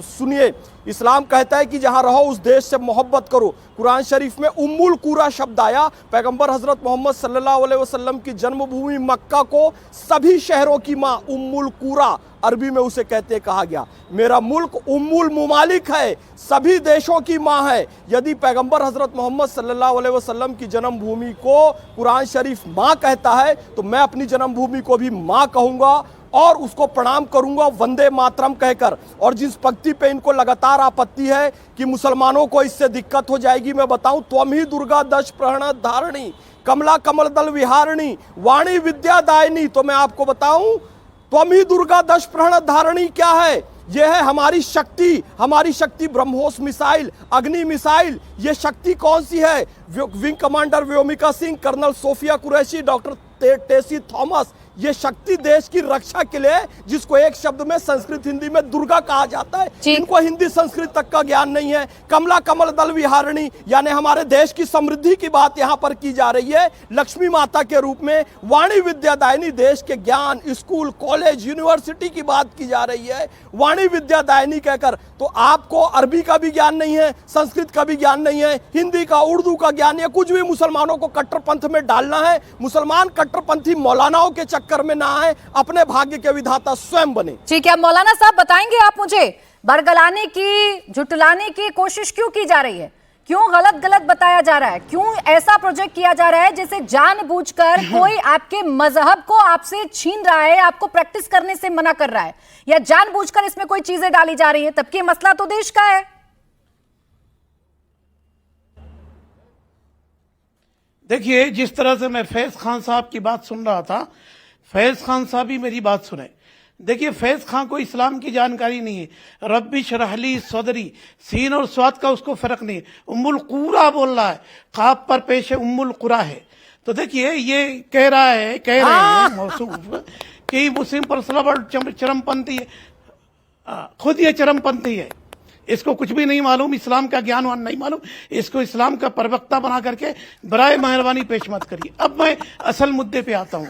सुनिए। इस्लाम कहता है कि जहां रहो उस देश से मोहब्बत करो। कुरान शरीफ में उम्मुल कुरा शब्द आया। पैगंबर हजरत मोहम्मद सल्लल्लाहु अलैहि वसल्लम की जन्मभूमि मक्का को सभी शहरों की मां उम्मुल कुरा अरबी में उसे कहते कहा गया। मेरा मुल्क उम्मुल मुमालिक है, सभी देशों की मां है। यदि पैगंबर हजरत मोहम्मद सल्लल्लाहु अलैहि वसल्लम की जन्मभूमि को कुरान शरीफ मां कहता है तो मैं अपनी जन्मभूमि को भी मां कहूंगा और उसको प्रणाम करूंगा वंदे मातरम कहकर। और जिस पंक्ति पे इनको लगातार आपत्ति है कि मुसलमानों को इससे दिक्कत हो जाएगी, मैं बताऊं, त्वम ही दुर्गा दश प्रहण धारणी कमला कमल दल विहारणी वाणी विद्या दायनी। तो मैं आपको बताऊं, त्वम ही दुर्गा दश प्रहण धारणी क्या है? यह है हमारी शक्ति ब्रह्मोस मिसाइल, अग्नि मिसाइल। ये शक्ति कौन सी है? Wing commander Vyomika Singh, colonel Sofiya Qureshi, doctor Tessy Thomas. ये शक्ति देश की रक्षा के लिए, जिसको एक शब्द में संस्कृत हिंदी में दुर्गा कहा जाता है, इनको हिंदी संस्कृत तक का ज्ञान नहीं है। कमला कमल दल विहारणी यानी हमारे देश की समृद्धि की बात यहाँ पर की जा रही है लक्ष्मी माता के रूप में। वाणी विद्यादायिनी, देश के ज्ञान, स्कूल, कॉलेज, यूनिवर्सिटी की बात की जा रही है वाणी विद्यादायिनी कहकर। तो आपको अरबी का भी ज्ञान नहीं है, संस्कृत का भी ज्ञान नहीं है, हिंदी का, उर्दू का ज्ञान है, कुछ भी मुसलमानों को कट्टरपंथ में डालना है। मुसलमान कट्टरपंथी मौलानाओं के चक्कर में ना आए, अपने भाग्य के विधाता स्वयं बने। ठीक है मौलाना साहब, बताएंगे आप मुझे बरगलाने की, झुटलाने की कोशिश क्यों की जा रही है? क्यों गलत बताया जा रहा है? क्यों ऐसा प्रोजेक्ट किया जा रहा है जिसे जानबूझकर कोई आपके मजहब को आपसे छीन रहा है, आपको प्रैक्टिस करने से मना कर रहा है, या जानबूझकर इसमें कोई चीजें डाली जा रही है? तब मसला तो देश का है। देखिए, जिस तरह से मैं फैज खान साहब की बात सुन रहा था, फैज खान साहब भी मेरी बात सुने। देखिए, फैज खान को इस्लाम की जानकारी नहीं है। रब्बी शरहली सदरी, सीन और स्वाद का उसको फर्क नहीं है। उम्मुल कुरा बोल रहा है, खाब पर पेश है उम्मुल कुरा है। तो देखिए, ये कह रहे हैं मौसूफ कि मुस्लिम पर्सनल चरमपंथी है, खुद ये चरमपंथी है, इसको कुछ भी नहीं मालूम, इस्लाम का ज्ञानवान नहीं मालूम, इसको इस्लाम का प्रवक्ता बना करके बराए मेहरबानी पेश मत करिए। अब मैं असल मुद्दे पे आता हूँ।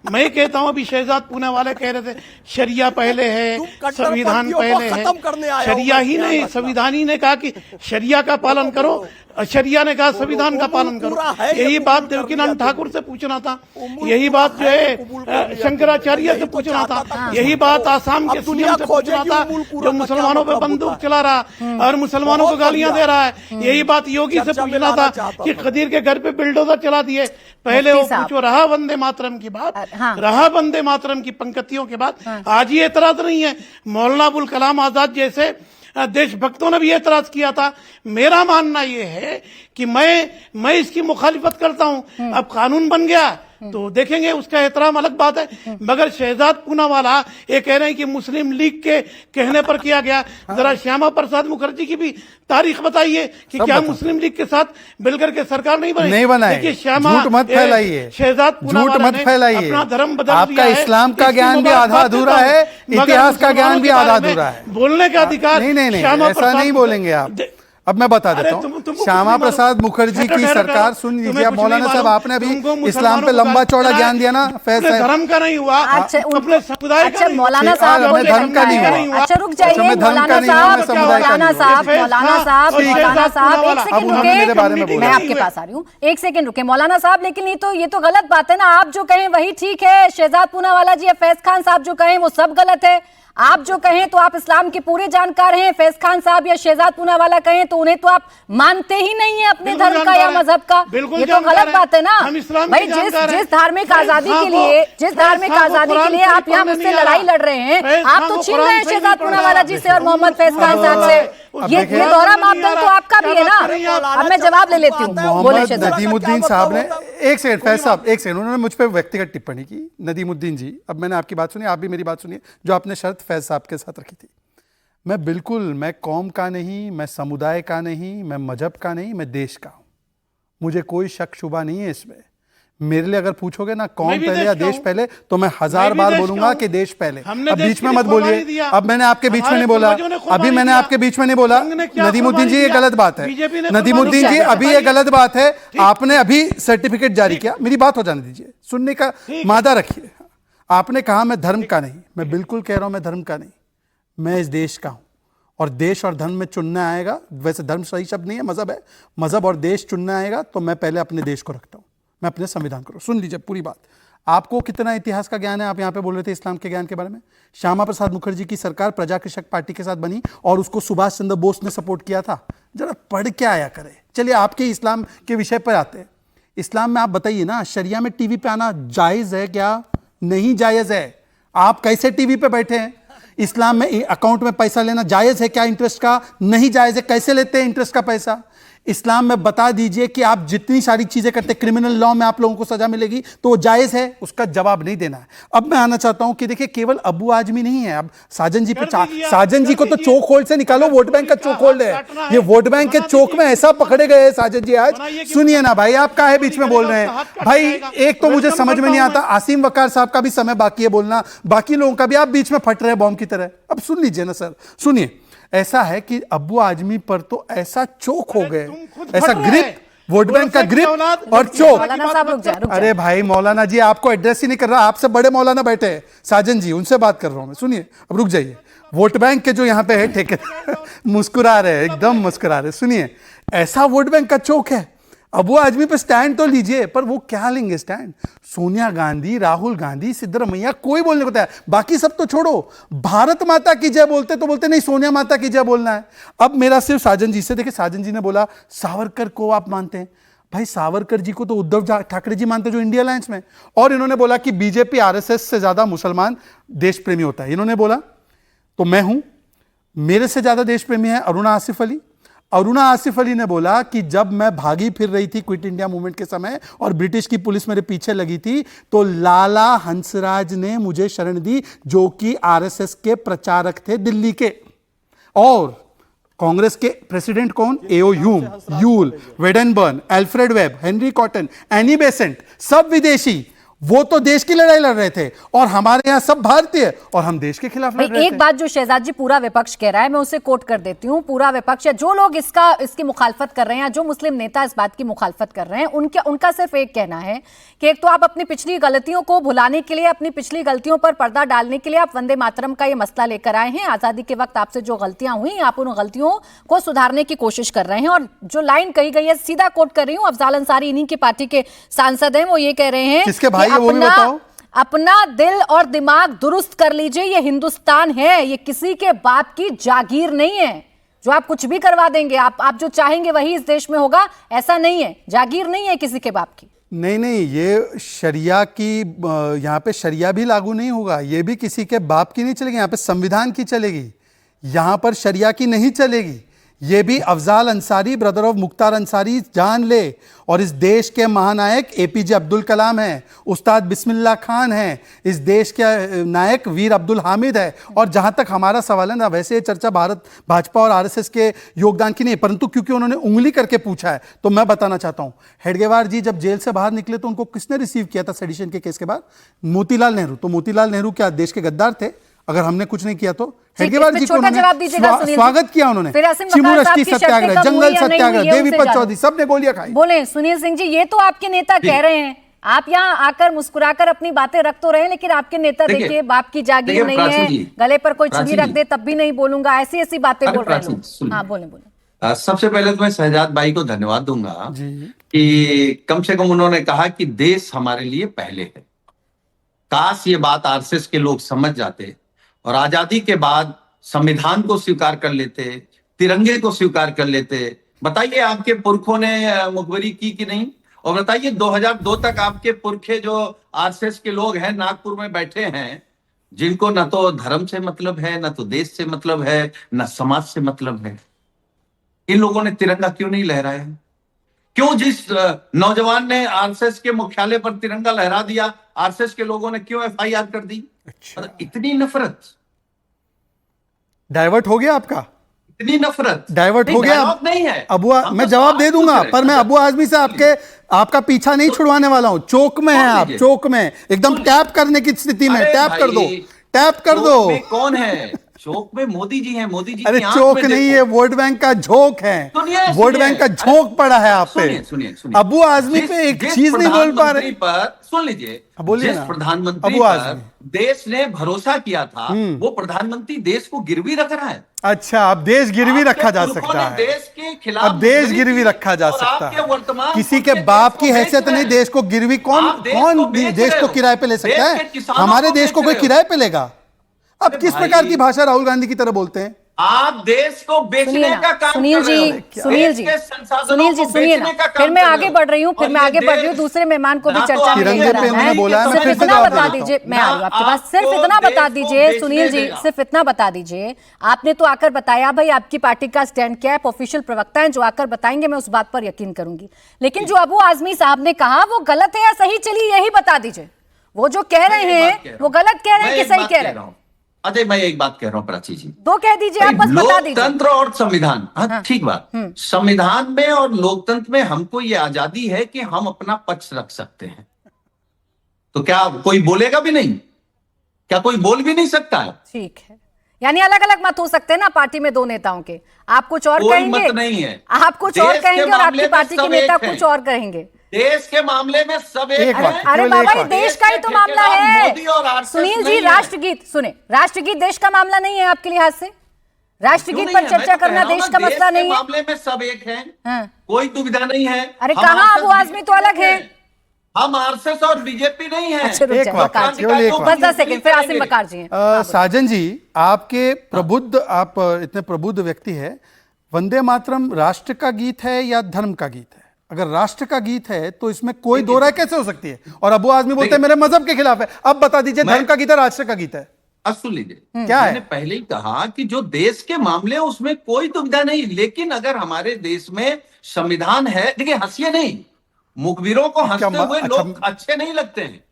मैं कहता हूँ, अभी शहजाद पूना वाले कह रहे थे शरिया पहले है, संविधान पहले है। शरिया ही नहीं, संविधान ही ने कहा कि शरिया का पालन करो, शरिया ने कहा संविधान का पालन करो। यही बात देवकीनंद ठाकुर से पूछना था, यही बात जो है शंकराचार्य से पूछना था, यही बात आसाम के सीएम से पूछना था जो मुसलमानों पे बंदूक चला रहा और मुसलमानों को गालियां दे रहा है। यही बात योगी से पूछना था कि खदीर के घर पे बिल्डोजर चला दिए। पहले वो पूछो, रहा वंदे मातरम की बात, रहा वंदे मातरम की पंक्तियों के बाद। आज ये एतराज नहीं है। मौलाना अबुल कलाम आजाद जैसे देशभक्तों ने भी एतराज किया था। मेरा मानना यह है कि मैं इसकी मुखालिफत करता हूं। अब कानून बन गया, तो देखेंगे, उसका एहतराम अलग बात है। मगर शहजाद पूनावाला ये कह रहे हैं कि मुस्लिम लीग के कहने पर किया गया। जरा श्यामा प्रसाद मुखर्जी की भी तारीख बताइए कि क्या मुस्लिम लीग के साथ मिलकर के सरकार नहीं बनी? नहीं बनाई। देखिए श्यामा, झूठ मत फैलाइए, शहजाद झूठ मत फैलाइए। अपना धर्म बदल आपका दिया है। इस्लाम का इसकी ज्ञान भी मुबारकबाद आधा अधूरा देता है, हूं। मगर इतिहास का ज्ञान मुसलमानों भी के आधा बारे में अधूरा है। बोलने का अधिकार नहीं, श्यामा ऐसा प्रसाद नहीं बोलेंगे आप। अब मैं बता देता हूँ, श्यामा प्रसाद मुखर्जी की सरकार, सुन लीजिए आप मौलाना साहब, आपने अभी इस्लाम पे लंबा चौड़ा ज्ञान दिया ना, फैज साहब। धर्म का नहीं हुआ, अच्छा, अपने समुदाय का अच्छा नहीं। मौलाना साहब मैं बोलिए, धर्म का नहीं हुआ। अच्छा रुक जाइए मैं धर्म मौलाना का नहीं हुआ, मैं साहब, समुदाय का मौलाना नहीं हुआ। साहब, मौलाना साहब, और मौलाना साहब, एक अब सेकंड उन्होंने मेरे बारे में रुके, बोला। मैं आपके पास आ रही हूँ, एक सेकंड रुके मौलाना साहब। लेकिन ये तो गलत बात है ना, आप जो कहें वही ठीक है, शहजाद पूनावाला जी या फैज खान साहब जो कहें वो सब गलत है। आप जो कहें तो आप इस्लाम के पूरे जानकार हैं, फैज खान साहब या शहजाद पूनावाला कहें तो उन्हें तो आप मानते ही नहीं है अपने धर्म का या मजहब का। ये तो गलत बात है ना भाई। जिस धार्मिक आजादी के लिए, जिस धार्मिक आजादी के लिए आप यहाँ मुझसे लड़ाई लड़ रहे हैं, आप तो छीन रहे हैं शहजाद पूनावाला जी से और मोहम्मद फैज खान साहब से। ये दोहरा मापदंड तो आपका भी है ना। अब मैं जवाब ले लेती हूँ। मोहम्मद नदीमुद्दीन साहब ने, एक सेकंड फैज साहब, एक सेकंड, उन्होंने मुझ पर व्यक्तिगत टिप्पणी की। नदीमुद्दीन जी, अब मैंने आपकी बात सुनी, आप भी मेरी बात सुनिए, जो आपने शर्त फैज साहब के साथ रखी थी। मैं कौम का नहीं, मैं समुदाय का नहीं, मैं मजहब का नहीं, मैं देश का हूं। मुझे कोई शक शुबा नहीं है इसमें। मेरे लिए अगर पूछोगे ना कौम पहले या देश पहले, तो मैं 1000 बार बोलूंगा कि देश पहले। अब बीच में मत बोलिए, अब मैंने आपके बीच में नहीं बोला, अभी मैंने आपके बीच में नहीं बोला। नदीमुद्दीन जी ये गलत बात है, नदीमुद्दीन जी अभी ये गलत बात है। आपने अभी सर्टिफिकेट जारी किया, मेरी बात हो जाने दीजिए, सुनने का मादा रखिए। आपने कहा मैं धर्म का नहीं, मैं बिल्कुल कह रहा हूं मैं धर्म का नहीं, मैं इस देश का हूं। और देश और धर्म में चुनना आएगा, वैसे धर्म सही शब्द नहीं है, मजहब है, मजहब और देश चुनना आएगा तो मैं पहले अपने देश को रखता हूं, मैं अपने संविधान को। सुन लीजिए पूरी बात। आपको कितना इतिहास का ज्ञान है? आप यहां पे बोल रहे थे इस्लाम के ज्ञान के बारे में। श्यामा प्रसाद मुखर्जी की सरकार प्रजा कृषक पार्टी के साथ बनी और उसको सुभाष चंद्र बोस ने सपोर्ट किया था। जरा पढ़ के आया करे। चलिए आपके इस्लाम के विषय पर आते हैं। इस्लाम में आप बताइए ना, शरिया में टीवी पे आना जायज है क्या? नहीं जायज है। आप कैसे टीवी पे बैठे हैं? इस्लाम में अकाउंट में पैसा लेना जायज है क्या? इंटरेस्ट का नहीं जायज है। कैसे लेते हैं इंटरेस्ट का पैसा? इस्लाम में बता दीजिए कि आप जितनी सारी चीजें करते, क्रिमिनल लॉ में आप लोगों को सजा मिलेगी तो वो जायज है। उसका जवाब नहीं देना है। अब मैं आना चाहता हूं कि देखिए केवल अबू आजमी नहीं है, अब साजन जी पे साजन जी को तो चोक होल्ड से निकालो, वोट बैंक का चोक होल्ड है। ये वोट बैंक के चोक में ऐसा पकड़े गए साजन जी आज। सुनिए ना भाई, आप काहे बीच में बोल रहे हैं भाई? एक तो मुझे समझ में नहीं आता, आसिम वकार साहब का भी समय बाकी है बोलना, बाकी लोगों का भी। आप बीच में फट रहे हैं बॉम्ब की तरह। अब सुन लीजिए ना सर, सुनिए। ऐसा है कि अब्बू आजमी पर तो ऐसा चोक हो गए, ऐसा ग्रिप, वोट बैंक का ग्रिप और चोक। अरे भाई मौलाना जी आपको एड्रेस ही नहीं कर रहा, आपसे बड़े मौलाना बैठे हैं साजन जी, उनसे बात कर रहा हूं मैं। सुनिए, अब रुक जाइए। वोट बैंक के जो यहाँ पे है ठेके मुस्कुरा रहे हैं, एकदम मुस्कुरा रहे। सुनिए, ऐसा वोट बैंक का चोक है। अबू आजमी पे स्टैंड तो लीजिए, पर वो क्या लेंगे स्टैंड? सोनिया गांधी, राहुल गांधी, सिद्धरमैया, कोई बोलने को तैयार। बाकी सब तो छोड़ो, भारत माता की जय बोलते तो बोलते नहीं, सोनिया माता की जय बोलना है। अब मेरा सिर्फ साजन जी से, देखिए साजन जी ने बोला सावरकर को आप मानते हैं। भाई सावरकर जी को तो उद्धव ठाकरे जी मानते जो इंडिया अलायंस में। और इन्होंने बोला कि बीजेपी आरएसएस से ज्यादा मुसलमान देश प्रेमी होता है, इन्होंने बोला। तो मैं हूं, मेरे से ज्यादा देश प्रेमी है अरुणा आसिफ अली। अरुणा आसिफ अली ने बोला कि जब मैं भागी फिर रही थी क्विट इंडिया मूवमेंट के समय और ब्रिटिश की पुलिस मेरे पीछे लगी थी, तो लाला हंसराज ने मुझे शरण दी, जो कि आरएसएस के प्रचारक थे दिल्ली के। और कांग्रेस के प्रेसिडेंट कौन? A O Hume, Yule, Wedderburn, Alfred Webb, Henry Cotton, Annie Besant, सब विदेशी। वो तो देश की लड़ाई लड़ रहे थे और हमारे यहाँ सब भारतीय, और हम देश के खिलाफ लड़ रहे थे। एक बात जो शहजाद जी पूरा विपक्ष कह रहा है, मैं उसे कोट कर देती हूँ। पूरा विपक्ष या जो लोग इसकी मुखालफत कर रहे हैं, जो मुस्लिम नेता इस बात की मुखालफत कर रहे हैं, उनका सिर्फ एक कहना है कि एक तो आप अपनी पिछली गलतियों को भुलाने के लिए, अपनी पिछली गलतियों पर पर्दा डालने के लिए आप वंदे मातरम का ये मसला लेकर आए हैं। आजादी के वक्त आपसे जो गलतियां हुई, आप उन गलतियों को सुधारने की कोशिश कर रहे हैं। और जो लाइन कही गई है, सीधा कोट कर रही हूँ, अफजाल अंसारी इन्हीं की पार्टी के सांसद हैं, वो ये कह रहे हैं कि अपना दिल और दिमाग दुरुस्त कर लीजिए, ये हिंदुस्तान है, ये किसी के बाप की जागीर नहीं है जो आप कुछ भी करवा देंगे, आप जो चाहेंगे वही इस देश में होगा, ऐसा नहीं है। जागीर नहीं है किसी के बाप की। नहीं, ये शरिया की, यहाँ पे शरिया भी लागू नहीं होगा, ये भी किसी के बाप की नहीं चलेगी, यहाँ पे संविधान की चलेगी, यहाँ पर शरिया की नहीं चलेगी। ये भी अफजाल अंसारी, ब्रदर ऑफ मुख्तार अंसारी जान ले। और इस देश के महानायक एपीजे अब्दुल कलाम हैं, उस्ताद बिस्मिल्लाह खान हैं, इस देश के नायक वीर अब्दुल हामिद है। और जहां तक हमारा सवाल है ना, वैसे ये चर्चा भारत भाजपा और आरएसएस के योगदान की नहीं, परंतु क्योंकि उन्होंने उंगली करके पूछा है तो मैं बताना चाहता हूं, हेडगेवार जी जब जेल से बाहर निकले तो उनको किसने रिसीव किया था सेडिशन के केस के बाद? मोतीलाल नेहरू। तो मोतीलाल नेहरू क्या देश के गद्दार थे? अगर हमने कुछ नहीं किया तो हेडगेवार जी को उन्होंने स्वागत किया, उन्होंने चिमुरस्की सत्याग्रह, जंगल सत्याग्रह, देवीपत चौधरी सबने गोलियां खाई। बोले सुनील सिंह जी, ये तो आपके नेता कह रहे हैं, आप यहाँ आकर मुस्कुराकर अपनी बातें रख तो रहे हैं, लेकिन आपके नेता देखिए बाप की जागीर नहीं है, गले पर कोई चुनी रख दे तब भी नहीं बोलूंगा, ऐसी ऐसी बातें बोल रहे हैं। हाँ बोले। सबसे पहले तो मैं शहजाद भाई को धन्यवाद दूंगा कि कम से कम उन्होंने कहा कि देश हमारे लिए पहले है। काश ये बात आरएसएस के लोग समझ जाते और आजादी के बाद संविधान को स्वीकार कर लेते, तिरंगे को स्वीकार कर लेते। बताइए आपके पुरखों ने मुखबरी की कि नहीं? और बताइए 2002 तक आपके पुरखे जो आरएसएस के लोग हैं नागपुर में बैठे हैं, जिनको न तो धर्म से मतलब है, न तो देश से मतलब है, न समाज से मतलब है, इन लोगों ने तिरंगा क्यों नहीं लहराया? क्यों जिस नौजवान ने आरएसएस के मुख्यालय पर तिरंगा लहरा दिया, आरएसएस के लोगों ने क्यों एफआईआर कर दी? अच्छा। इतनी नफरत, डाइवर्ट हो गया आपका? इतनी नफरत डाइवर्ट हो गया? नहीं है अबू, मैं जवाब दे दूंगा, पर मैं अबू आजमी से आपका पीछा नहीं छुड़वाने वाला हूं। चौक में है आप, चौक में एकदम टैप करने की स्थिति में, टैप कर दो, टैप कर दो। कौन है चौक में? मोदी जी हैं। मोदी जी अरे चौक नहीं है, वोट बैंक का झोंक है, वोट बैंक का झोंक पड़ा है आप पे। सुनिए अबू आजमी पे एक चीज नहीं बोल पा रहे। सुन लीजिए, बोलिए जिस ना। प्रधानमंत्री अबू पर आजमी देश ने भरोसा किया था, वो प्रधानमंत्री देश को गिरवी रख रहा है। अच्छा, अब देश गिरवी रखा जा सकता है, देश के खिलाफ अब देश गिरवी रखा जा सकता है। किसी के बाप की हैसियत नहीं, देश को गिरवी कौन देश को किराए पे ले सकता है? हमारे देश को कोई किराए पे लेगा? अब किस प्रकार की भाषा राहुल गांधी की तरह बोलते हैं आप? देश को बेचने का काम सुनील जी, सुनील जी सुनिए ना, फिर मैं आगे बढ़ रही हूँ, दूसरे मेहमान को भी चर्चा में तिरंगे पे उन्होंने बोला है, मैं फिर से इतना जवाब बता देता दीजिए, मैं आ रही हूँ आपके पास, सिर्फ इतना बता दीजिए सुनील जी, सिर्फ इतना बता दीजिए। आपने तो आकर बताया भाई आपकी पार्टी का स्टैंड क्या है, ऑफिशियल प्रवक्ता हैं जो आकर बताएंगे, मैं उस बात पर यकीन करूंगी। लेकिन जो अबू आजमी साहब ने कहा वो गलत है या सही, चलिए यही बता दीजिए। वो जो कह रहे हैं वो गलत कह रहे हैं कि सही कह रहे हैं? अजय, मैं एक बात कह रहा हूं प्राची जी, दो कह दीजिए, आप बस बता दीजिए। लोकतंत्र और संविधान, हाँ ठीक बात। संविधान में और लोकतंत्र में हमको ये आजादी है कि हम अपना पक्ष रख सकते हैं, तो क्या कोई बोलेगा भी नहीं? क्या कोई बोल भी नहीं सकता है? ठीक है, यानी अलग अलग मत हो सकते हैं ना पार्टी में दो नेताओं के, आप कुछ और कहेंगे, मत नहीं है, आप कुछ और कहेंगे और आपकी पार्टी के नेता कुछ और कहेंगे। देश के मामले में सब एक है। अरे बाबा, ये देश का ही तो मामला है। सुनील जी, राष्ट्रगीत सुने, राष्ट्रगीत देश का मामला नहीं है आपके लिहाज से? राष्ट्रगीत पर चर्चा करना देश का मसला नहीं है? मामले में सब एक है, कोई दुविधा नहीं है। अरे कहाँ अबू आजमी तो अलग है, हम आरएसएस और बीजेपी नहीं है। बस 10 सेकंड, फिर आसिम बकार जी हैं। साजन जी, आपके प्रबुद्ध, आप इतने प्रबुद्ध व्यक्ति है, वंदे मातरम राष्ट्र का गीत है या धर्म का गीत है? अगर राष्ट्र का गीत है तो इसमें कोई दो राय कैसे हो सकती है? और अबू आजमी बोलते हैं मेरे मजहब के खिलाफ है। अब बता दीजिए, धर्म का गीत है, राष्ट्र का गीत है? अब सुन लीजिए, क्या है? मैंने पहले ही कहा कि जो देश के मामले उसमें कोई दुविधा नहीं, लेकिन अगर हमारे देश में संविधान है, देखिए हंसिए नहीं, मुखबिरों को हंसते हुए लोग अच्छे नहीं लगते हैं,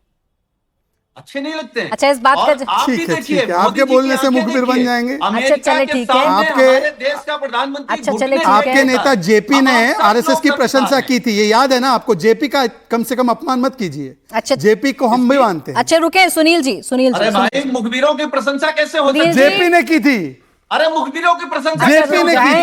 अच्छे नहीं लगते हैं। अच्छा, इस बात का आप भी देखिए, आपके बोलने से मुखबिर बन जाएंगे। अच्छा चले ठीक है, आपके देश का प्रधानमंत्री, अच्छा चले ठीक आपके है, नेता जेपी ने आरएसएस की प्रशंसा की थी, ये याद है ना आपको? जेपी का कम से कम अपमान मत कीजिए। अच्छा, जेपी को हम भी मानते हैं। अच्छा रुके सुनील जी, अरे भाई, मुखबिरों की प्रशंसा कैसे हो सकती है? जेपी ने की थी। अरे मुखबिरों की प्रशंसा जेपी ने की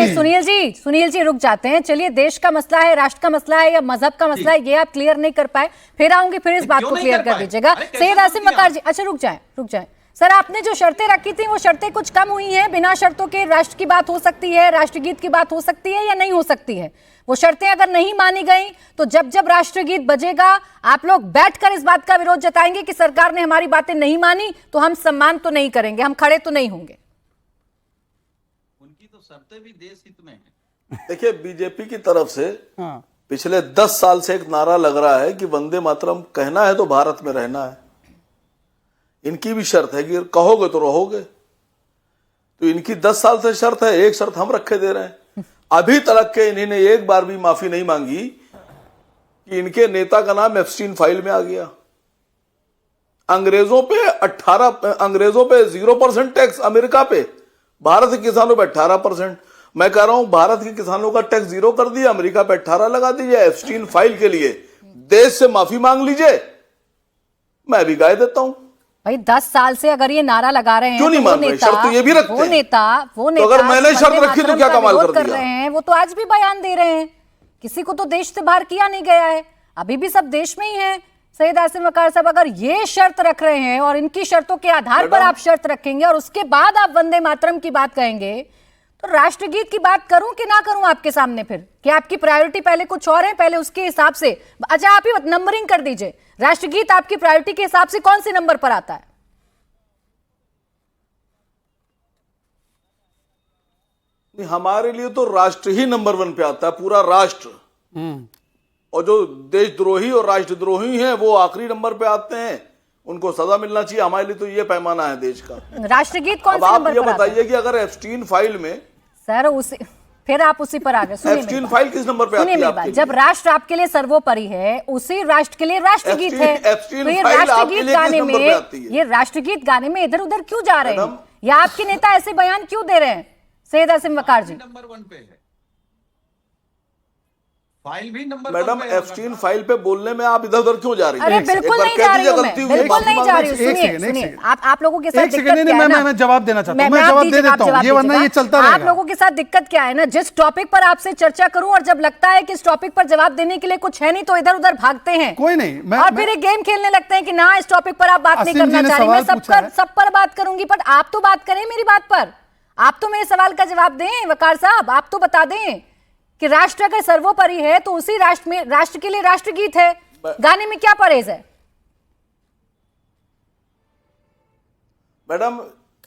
थी। सुनील जी रुक जाते हैं। चलिए, देश का मसला है, राष्ट्र का मसला है या मजहब का मसला है, ये आप क्लियर नहीं कर पाए, फिर आऊंगी, फिर इस बात को क्लियर कर दीजिएगा। सैयद आसिम बकार जी, अच्छा रुक जाए सर, आपने जो शर्तें रखी थी वो शर्तें कुछ कम हुई हैं? बिना शर्तों के राष्ट्र की बात हो सकती है, राष्ट्रगीत की बात हो सकती है या नहीं हो सकती है? वो शर्तें अगर नहीं मानी गई तो जब जब राष्ट्रगीत बजेगा आप लोग बैठकर इस बात का विरोध जताएंगे कि सरकार ने हमारी बातें नहीं मानी, तो हम सम्मान तो नहीं करेंगे, हम खड़े तो नहीं होंगे। उनकी तो शर्तें भी देश हित में है। देखिए, बीजेपी की तरफ से पिछले 10 साल से एक नारा लग रहा है कि वंदे मातरम कहना है तो भारत में रहना है। इनकी भी शर्त है कि कहोगे तो रहोगे, तो इनकी 10 साल से शर्त है, एक शर्त हम रखे दे रहे हैं। अभी तक के इन्होंने एक बार भी माफी नहीं मांगी कि इनके नेता का नाम एप्स्टीन फाइल में आ गया। अंग्रेजों पे 0% टैक्स, अमेरिका पे, भारत के किसानों पे 18%। मैं कह रहा हूं भारत के किसानों का टैक्स 0 कर दिया, अमेरिका पे 18 लगा दीजिए। एप्स्टीन फाइल के लिए देश से माफी मांग लीजिए, मैं भी गाय देता हूं। भाई 10 साल से अगर ये नारा लगा रहे हैं, क्यों नहीं तो मान रहे? शर्त तो ये भी रखते हैं। वो नेता तो अगर मैंने शर्त रखी तो क्या कमाल कर दिया? रहे हैं, वो तो आज भी बयान दे रहे हैं, किसी को तो देश से बाहर किया नहीं गया है, अभी भी सब देश में ही है। सैयद आसिम वकार साहब, अगर ये शर्त रख रहे हैं और इनकी शर्तों के आधार पर आप शर्त रखेंगे और उसके बाद आप वंदे मातरम की बात कहेंगे, तो राष्ट्रगीत की बात करूं कि ना करूं आपके सामने? फिर कि आपकी प्रायोरिटी पहले कुछ और है, पहले उसके हिसाब से। अच्छा, आप ही नंबरिंग कर दीजिए, राष्ट्रगीत आपकी प्रायोरिटी के हिसाब से कौन सी नंबर पर आता है? नहीं, हमारे लिए तो राष्ट्र ही नंबर 1 पे आता है, पूरा राष्ट्र। और जो देशद्रोही और राष्ट्रद्रोही हैं वो आखिरी नंबर पे आते हैं, उनको सजा मिलना चाहिए। हमारे लिए तो ये पैमाना है देश का। राष्ट्रगीत कौन से अब नंबर आप ये पर आता है? बताइए कि अगर एप्स्टीन फाइल में सर फिर आप उसी पर आ गए। सुनिए एप्स्टीन फाइल किस नंबर पे आती है आपके लिए? जब राष्ट्र आपके लिए सर्वोपरि है, उसी राष्ट्र के लिए राष्ट्रगीत है, एप्स्टीन तो ये फाइल आपके राष्ट्रगीत लिए किस गाने नंबर पे आती में, है? ये राष्ट्रगीत गाने में इधर उधर क्यों जा रहे हैं? मैडम, या आपके नेता ऐसे बयान क्यों दे रहे हैं? सैयद आसिम वकार जी, नंबर 1 पे है, फाइल भी नंबर 1 मैडम पे है। एप्स्टीन फाइल पे बोलने में आप इधर उधर क्यों जा रही हैं? अरे एक बिल्कुल बार नहीं कह जा रही दीजिए हूं मैं, गलती हुई, बिल्कुल माफी नहीं जा रही हूं। मांगना चाहिए। सुनिए, आप लोगों के साथ दिक्कत नहीं, क्या है ना? मैं जवाब देना चाहता हूं, मैं आप जवाब दे दीजिए, देता आप हूं, ये वरना दीजिएगा। ये चलता आप रहेगा। लोगों के साथ दिक्कत क्या है ना, जिस टॉपिक पर आपसे चर्चा करूं और जब लगता है कि इस टॉपिक पर जवाब देने के लिए कुछ है नहीं, तो इधर उधर भागते हैं। कोई नहीं, और फिर एक गेम खेलने लगते हैं कि ना इस टॉपिक पर आप बात नहीं असीम जी करना ने चाह रही। मैं सवाल पूछा है। सब पर बात करूंगी, पर आप तो बात करें मेरी बात पर। आप तो मेरे सवाल का जवाब दें वकार साहब, आप तो बता दें कि राष्ट्र अगर सर्वोपरि है तो उसी राष्ट्र में, राष्ट्र के लिए राष्ट्रगीत है, गाने में क्या परहेज है? मैडम,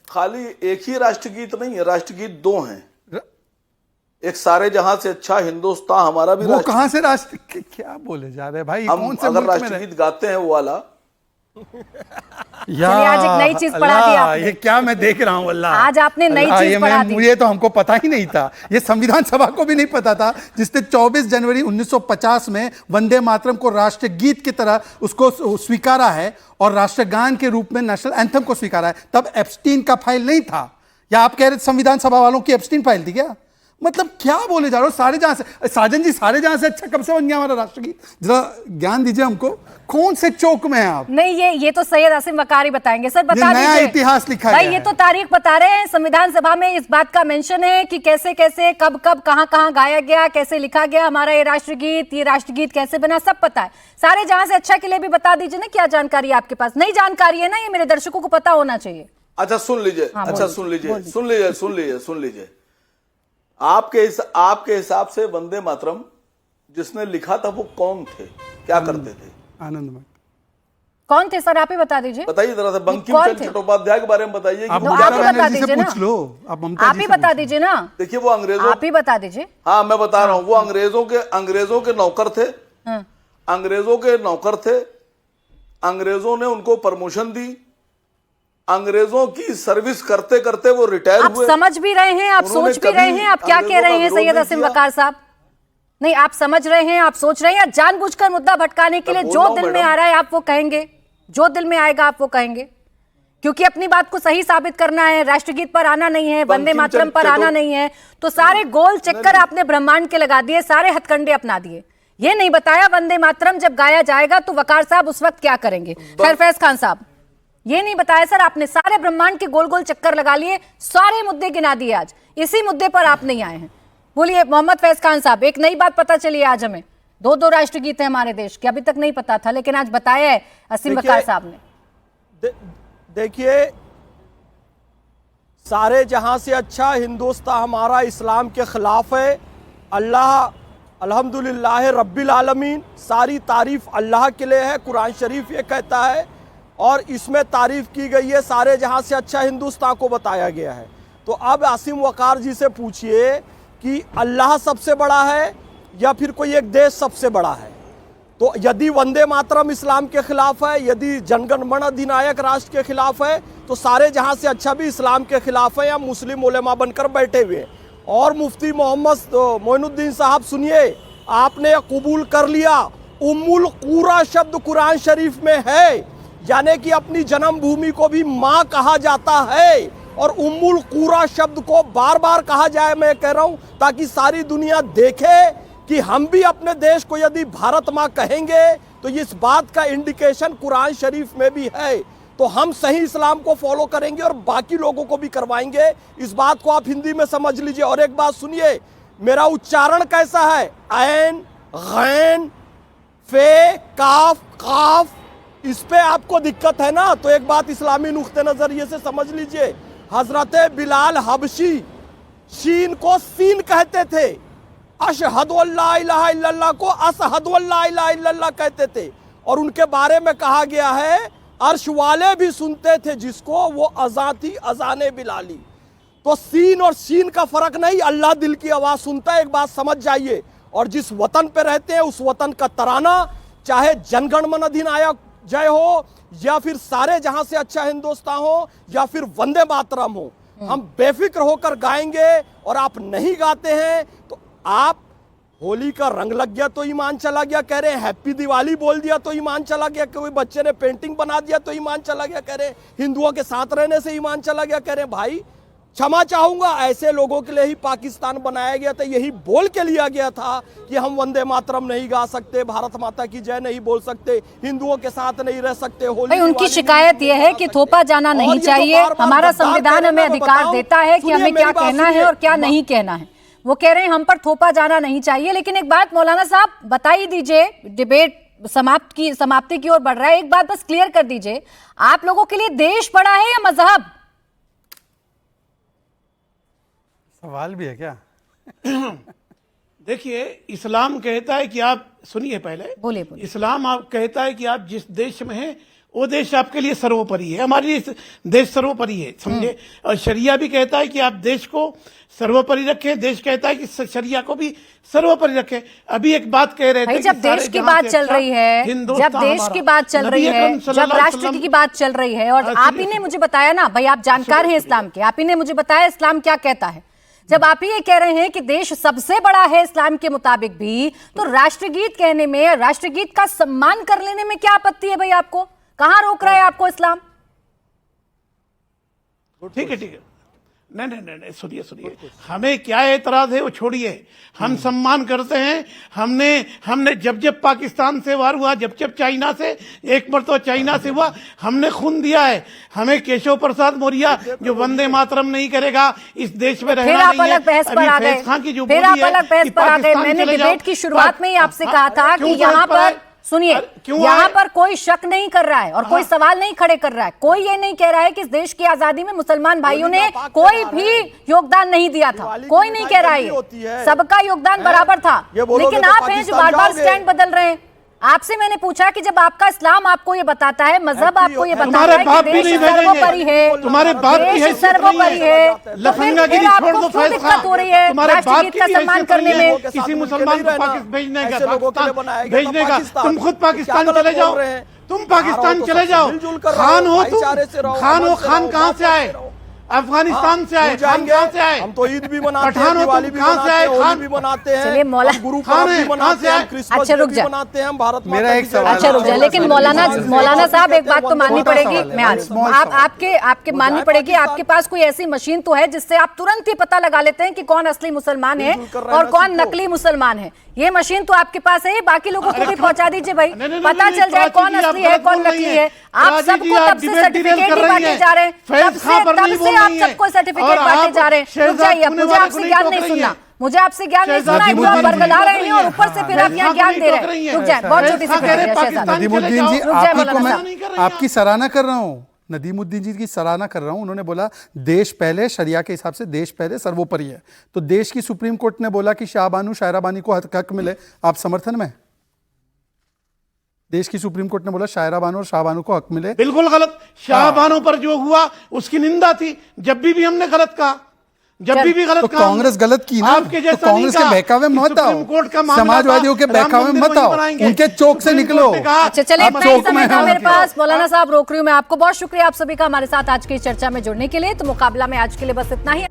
खाली एक ही राष्ट्रगीत नहीं है, राष्ट्रगीत 2 हैं। एक सारे जहां से अच्छा हिंदुस्तान हमारा भी वो कहां से राष्ट्र, क्या बोले जा रहे हैं भाई? हम कौन से अगर मुल्क में राष्ट्रगीत गाते हैं वो वाला। या आज एक नई चीज पढ़ा दी अल्लाह, आपने। ये क्या मैं देख रहा हूँ अल्लाह। आज आपने नई अल्लाह, चीज ये पढ़ा दी। मुझे तो हमको पता ही नहीं था, ये संविधान सभा को भी नहीं पता था, जिसने 24 जनवरी 1950 में वंदे मातरम को राष्ट्रगीत की तरह उसको स्वीकारा है और राष्ट्रगान के रूप में नेशनल एंथम को स्वीकारा है। तब एप्स्टीन का फाइल नहीं था। या आप कह रहे संविधान सभा वालों की एप्स्टीन फाइल थी क्या? मतलब क्या बोले जा रहे हो? सारे जहां से, साजन जी, सारे जहां से अच्छा कब से बन गया हमारा राष्ट्रगीत? जरा ज्ञान दीजिए हमको, कौन से चौक में हैं आप? नहीं, ये तो सैयद आसिम वकारी बताएंगे। सर बता नया दीजिए, इतिहास लिखा भाई गया ये है। तो तारीख बता रहे हैं, संविधान सभा में इस बात का मेंशन है कि कैसे कैसे कब कब कहां कहां गाया गया, कैसे लिखा गया हमारा ये राष्ट्रगीत कैसे बना, सब पता है। सारे जहां से अच्छा के लिए भी बता दीजिए ना, क्या जानकारी है आपके पास? नई जानकारी है ना, ये मेरे दर्शकों को पता होना चाहिए। अच्छा सुन लीजिए, हाँ, अच्छा सुन लीजिए। आपके हिसाब से वंदे मातरम जिसने लिखा था वो कौन थे, क्या करते थे? आनंद कौन थे सर, आप ही बता दीजिए। बताइए जरा सा, बंकिम कौन चंद्र थे? चट्टोपाध्याय के बारे में बताइए। आप तो ममता आप ही बता बनर्जी से दीजिए ना। पूछ लो, आप ममता आप जी ही से बता पूछ लो। दीजिए ना, देखिए वो अंग्रेजों, आप ही बता दीजिए। हाँ मैं बता रहा हूँ, वो अंग्रेजों के नौकर थे। हाँ। अंग्रेजों के नौकर थे, अंग्रेजों ने उनको प्रमोशन दी, अंग्रेजों की सर्विस करते करते वो रिटायर आप हुए। समझ भी रहे हैं, आप उन्होंने सोच भी रहे हैं, आप क्या कभी कह रहे हैं अंग्रेजों का सैयद विरोध आसिम नहीं वकार साहब? नहीं, आप समझ रहे हैं, आप सोच रहे हैं, या जानबूझकर मुद्दा भटकाने के लिए बोल जो रहा हूं दिल में मैडम। आ रहा है आप वो कहेंगे, जो दिल में आएगा आप वो कहेंगे, क्योंकि अपनी बात को सही साबित करना है। राष्ट्रगीत पर आना नहीं है, वंदे मातरम पर आना नहीं है, तो सारे गोल चक्कर आपने ब्रह्मांड के लगा दिए, सारे हथकंडे अपना दिए। ये नहीं बताया वंदे मातरम जब गाया जाएगा तो वकार साहब उस वक्त क्या करेंगे। खैर फैज खान साहब, ये नहीं बताया सर आपने, सारे ब्रह्मांड के गोल गोल चक्कर लगा लिए, सारे मुद्दे गिना दिए, आज इसी मुद्दे पर आप नहीं आए हैं। बोलिए मोहम्मद फैज खान साहब, एक नई बात पता चली आज हमें, दो राष्ट्रगीत है हमारे देश के, अभी तक नहीं पता था, लेकिन आज बताया है असीम वकार साहब ने। देखिए, सारे जहां से अच्छा हिंदुस्तान हमारा इस्लाम के खिलाफ है। अल्लाह अल्हम्दुलिल्लाह रब्बिल आलमीन, सारी तारीफ अल्लाह के लिए है, कुरान शरीफ ये कहता है, और इसमें तारीफ की गई है, सारे जहां से अच्छा हिंदुस्तान को बताया गया है। तो अब आसिम वकार जी से पूछिए कि अल्लाह सबसे बड़ा है या फिर कोई एक देश सबसे बड़ा है? तो यदि वंदे मातरम इस्लाम के खिलाफ है, यदि जनगण मन अधिनायक राष्ट्र के खिलाफ है, तो सारे जहां से अच्छा भी इस्लाम के खिलाफ है या मुस्लिम उलेमा बनकर बैठे हुए हैं। और मुफ्ती मोहम्मद मोइनुद्दीन साहब सुनिए, आपने कबूल कर लिया उम्मुल कुरा शब्द कुरान शरीफ में है, यानी कि अपनी जन्मभूमि को भी माँ कहा जाता है, और उम्मुल कुरा शब्द को बार बार कहा जाए, मैं कह रहा हूं, ताकि सारी दुनिया देखे कि हम भी अपने देश को यदि भारत माँ कहेंगे तो इस बात का इंडिकेशन कुरान शरीफ में भी है। तो हम सही इस्लाम को फॉलो करेंगे और बाकी लोगों को भी करवाएंगे। इस बात को आप हिंदी में समझ लीजिए। और एक बात सुनिए, मेरा उच्चारण कैसा है, ऐन गैन फे काफ काफ, इस पे आपको दिक्कत है ना, तो एक बात इस्लामी नुक्ते नजरिए से समझ लीजिए। हजरत बिलाल हबशी शीन को सीन कहते थे, अशहदु अल्ला इलाहा इल्लल्लाह को असहदु अल्ला इलाहा इल्लल्लाह कहते थे, और उनके बारे में कहा गया है अर्श वाले भी सुनते थे जिसको, वो अज़ा थी अज़ाने बिलाली। तो सीन और शीन का फर्क नहीं, अल्लाह दिल की आवाज सुनता है, एक बात समझ जाइए। और जिस वतन पे रहते हैं उस वतन का तराना, चाहे जनगण मन अधिनायक जय हो, या फिर सारे जहां से अच्छा हिंदुस्तान हो, या फिर वंदे मातरम हो, हम बेफिक्र होकर गाएंगे। और आप नहीं गाते हैं तो आप होली का रंग लग गया तो ईमान चला गया कह रहे हैं, हैप्पी दिवाली बोल दिया तो ईमान चला गया, कोई बच्चे ने पेंटिंग बना दिया तो ईमान चला गया कह रहे हैं, हिंदुओं के साथ रहने से ईमान चला गया कह रहे हैं। भाई क्षमा चाहूंगा, ऐसे लोगों के लिए ही पाकिस्तान बनाया गया था, यही बोल के लिया गया था कि हम वंदे मातरम नहीं गा सकते, भारत माता की जय नहीं बोल सकते, हिंदुओं के साथ नहीं रह सकते। होली उनकी शिकायत यह है कि थोपा जाना नहीं चाहिए, हमारा संविधान हमें अधिकार देता है कि हमें क्या कहना है और क्या नहीं कहना है। वो कह रहे हैं हम पर थोपा जाना नहीं चाहिए। लेकिन एक बात मौलाना साहब बता ही दीजिए, डिबेट समाप्ति की ओर बढ़ रहा है, एक बात बस क्लियर कर दीजिए, आप लोगों के लिए देश बड़ा है या मजहब? सवाल भी है क्या? देखिए, इस्लाम कहता है कि आप सुनिए, पहले बोलिए। इस्लाम आप कहता है कि आप जिस देश में हैं वो देश आपके लिए सर्वोपरि है, हमारे लिए देश सर्वोपरि है, समझे। और शरिया भी कहता है कि आप देश को सर्वोपरि रखें, देश कहता है कि शरिया को भी सर्वोपरि रखें। अभी एक बात कह रहे थे, जब देश की बात चल रही है, जब देश की बात चल रही है, जब राष्ट्र की बात चल रही है, और आप ही ने मुझे बताया ना भाई, आप जानकार हैं इस्लाम के, आप ही ने मुझे बताया इस्लाम क्या कहता है। जब आप ही ये कह रहे हैं कि देश सबसे बड़ा है इस्लाम के मुताबिक भी, तो राष्ट्रगीत कहने में, राष्ट्रगीत का सम्मान कर लेने में क्या आपत्ति है भाई? आपको कहां रोक रहा है आपको इस्लाम? ठीक है, ठीक है, नहीं, सुनिए, हमें क्या एतराज है वो छोड़िए, हम सम्मान करते हैं। हमने जब पाकिस्तान से वार हुआ, जब चाइना से, एक मरतबा चाइना से हुआ, हमने खून दिया है। हमें केशव प्रसाद मौर्य जो वंदे मातरम नहीं करेगा इस देश में रहना नहीं है। फिर आप अलग बहस पर आ गए। मैंने डिबेट की शुरुआत में ही आपसे कहा था कि यहाँ पर सुनिए, यहाँ पर कोई शक नहीं कर रहा है और कोई सवाल नहीं खड़े कर रहा है, कोई ये नहीं कह रहा है कि इस देश की आजादी में मुसलमान भाइयों ने कोई भी योगदान नहीं दिया था, कोई नहीं कह रहा है, सबका योगदान बराबर था। लेकिन आप हैं जो बार बार स्टैंड बदल रहे हैं। आपसे मैंने पूछा कि जब आपका इस्लाम आपको ये बताता है, मजहब आपको ये बताता है कि देश सर्वोपरि है, तुम्हारे बाप की देश सर्वोपरि है, तो फिर आपको क्यों दिक्कत हो रही है राष्ट्रगीत का सम्मान करने में? किसी मुसलमान को भेजने का तुम खुद पाकिस्तान चले जाओ, तुम पाकिस्तान चले जाओ, खान हो तुम, खान कहाँ से आए? अफगानिस्तान से आए, खान कहाँ से आए? हम तो ईद भी मनाते हैं, दिवाली भी मनाते हैं, होली भी मनाते हैं, चलिए मौलाना, गुरु पर्व भी मनाते हैं, क्रिसमस भी मनाते हैं, हम भारत मेरा एक सवाल, अच्छा रुक जाए। लेकिन मौलाना साहब एक बात तो माननी पड़ेगी, मैं आपके माननी पड़ेगी, आपके पास कोई ऐसी मशीन तो है जिससे आप तुरंत ही पता लगा लेते हैं कि कौन असली मुसलमान है और कौन नकली मुसलमान है। ये मशीन तो आपके पास है, बाकी लोगों को भी पहुंचा दीजिए भाई, पता चल जाए कौन असली है कौन नकली है। आप सबको तब से सर्टिफिकेट ही बांटे जा रहे हैं, तब से आप सबको सर्टिफिकेट बांटे जा रहे हैं। रुक जाइए, मुझे आपसे ज्ञान नहीं सुनना, मुझे आपसे ज्ञान नहीं सुनना, जो आप बरगला रहे हैं और ऊपर से फिर आप यहाँ ज्ञान दे रहे हैं। रुक जाए, बहुत छोटी सी नदीमुद्दीन जी, आप ही को मैं आपकी सराहना कर रहा हूँ, नदीमुद्दीन जी की सराहना कर रहा हूं। उन्होंने बोला देश पहले, शरिया के हिसाब से देश पहले सर्वोपरि है। तो देश की सुप्रीम कोर्ट ने बोला कि शाहबानू शायराबानी को हक मिले, आप समर्थन में? देश की सुप्रीम कोर्ट ने बोला शायराबानू और शाहबानू को हक मिले। बिल्कुल गलत। शाहबानू पर जो हुआ उसकी निंदा थी, जब भी हमने गलत कहा, जब भी गलत तो कहा। कांग्रेस गलत की ना, आपके जैसा तो कांग्रेस के बहकावे में मत आओ, समाजवादियों के बहकावे में मत आओ, उनके चौक से निकलो। अच्छा चलिए, समय था मेरे पास, मौलाना साहब रोक रही हूँ मैं आपको। बहुत शुक्रिया आप सभी का हमारे साथ आज की चर्चा में जुड़ने के लिए। तो मुकाबला में आज के लिए बस इतना ही।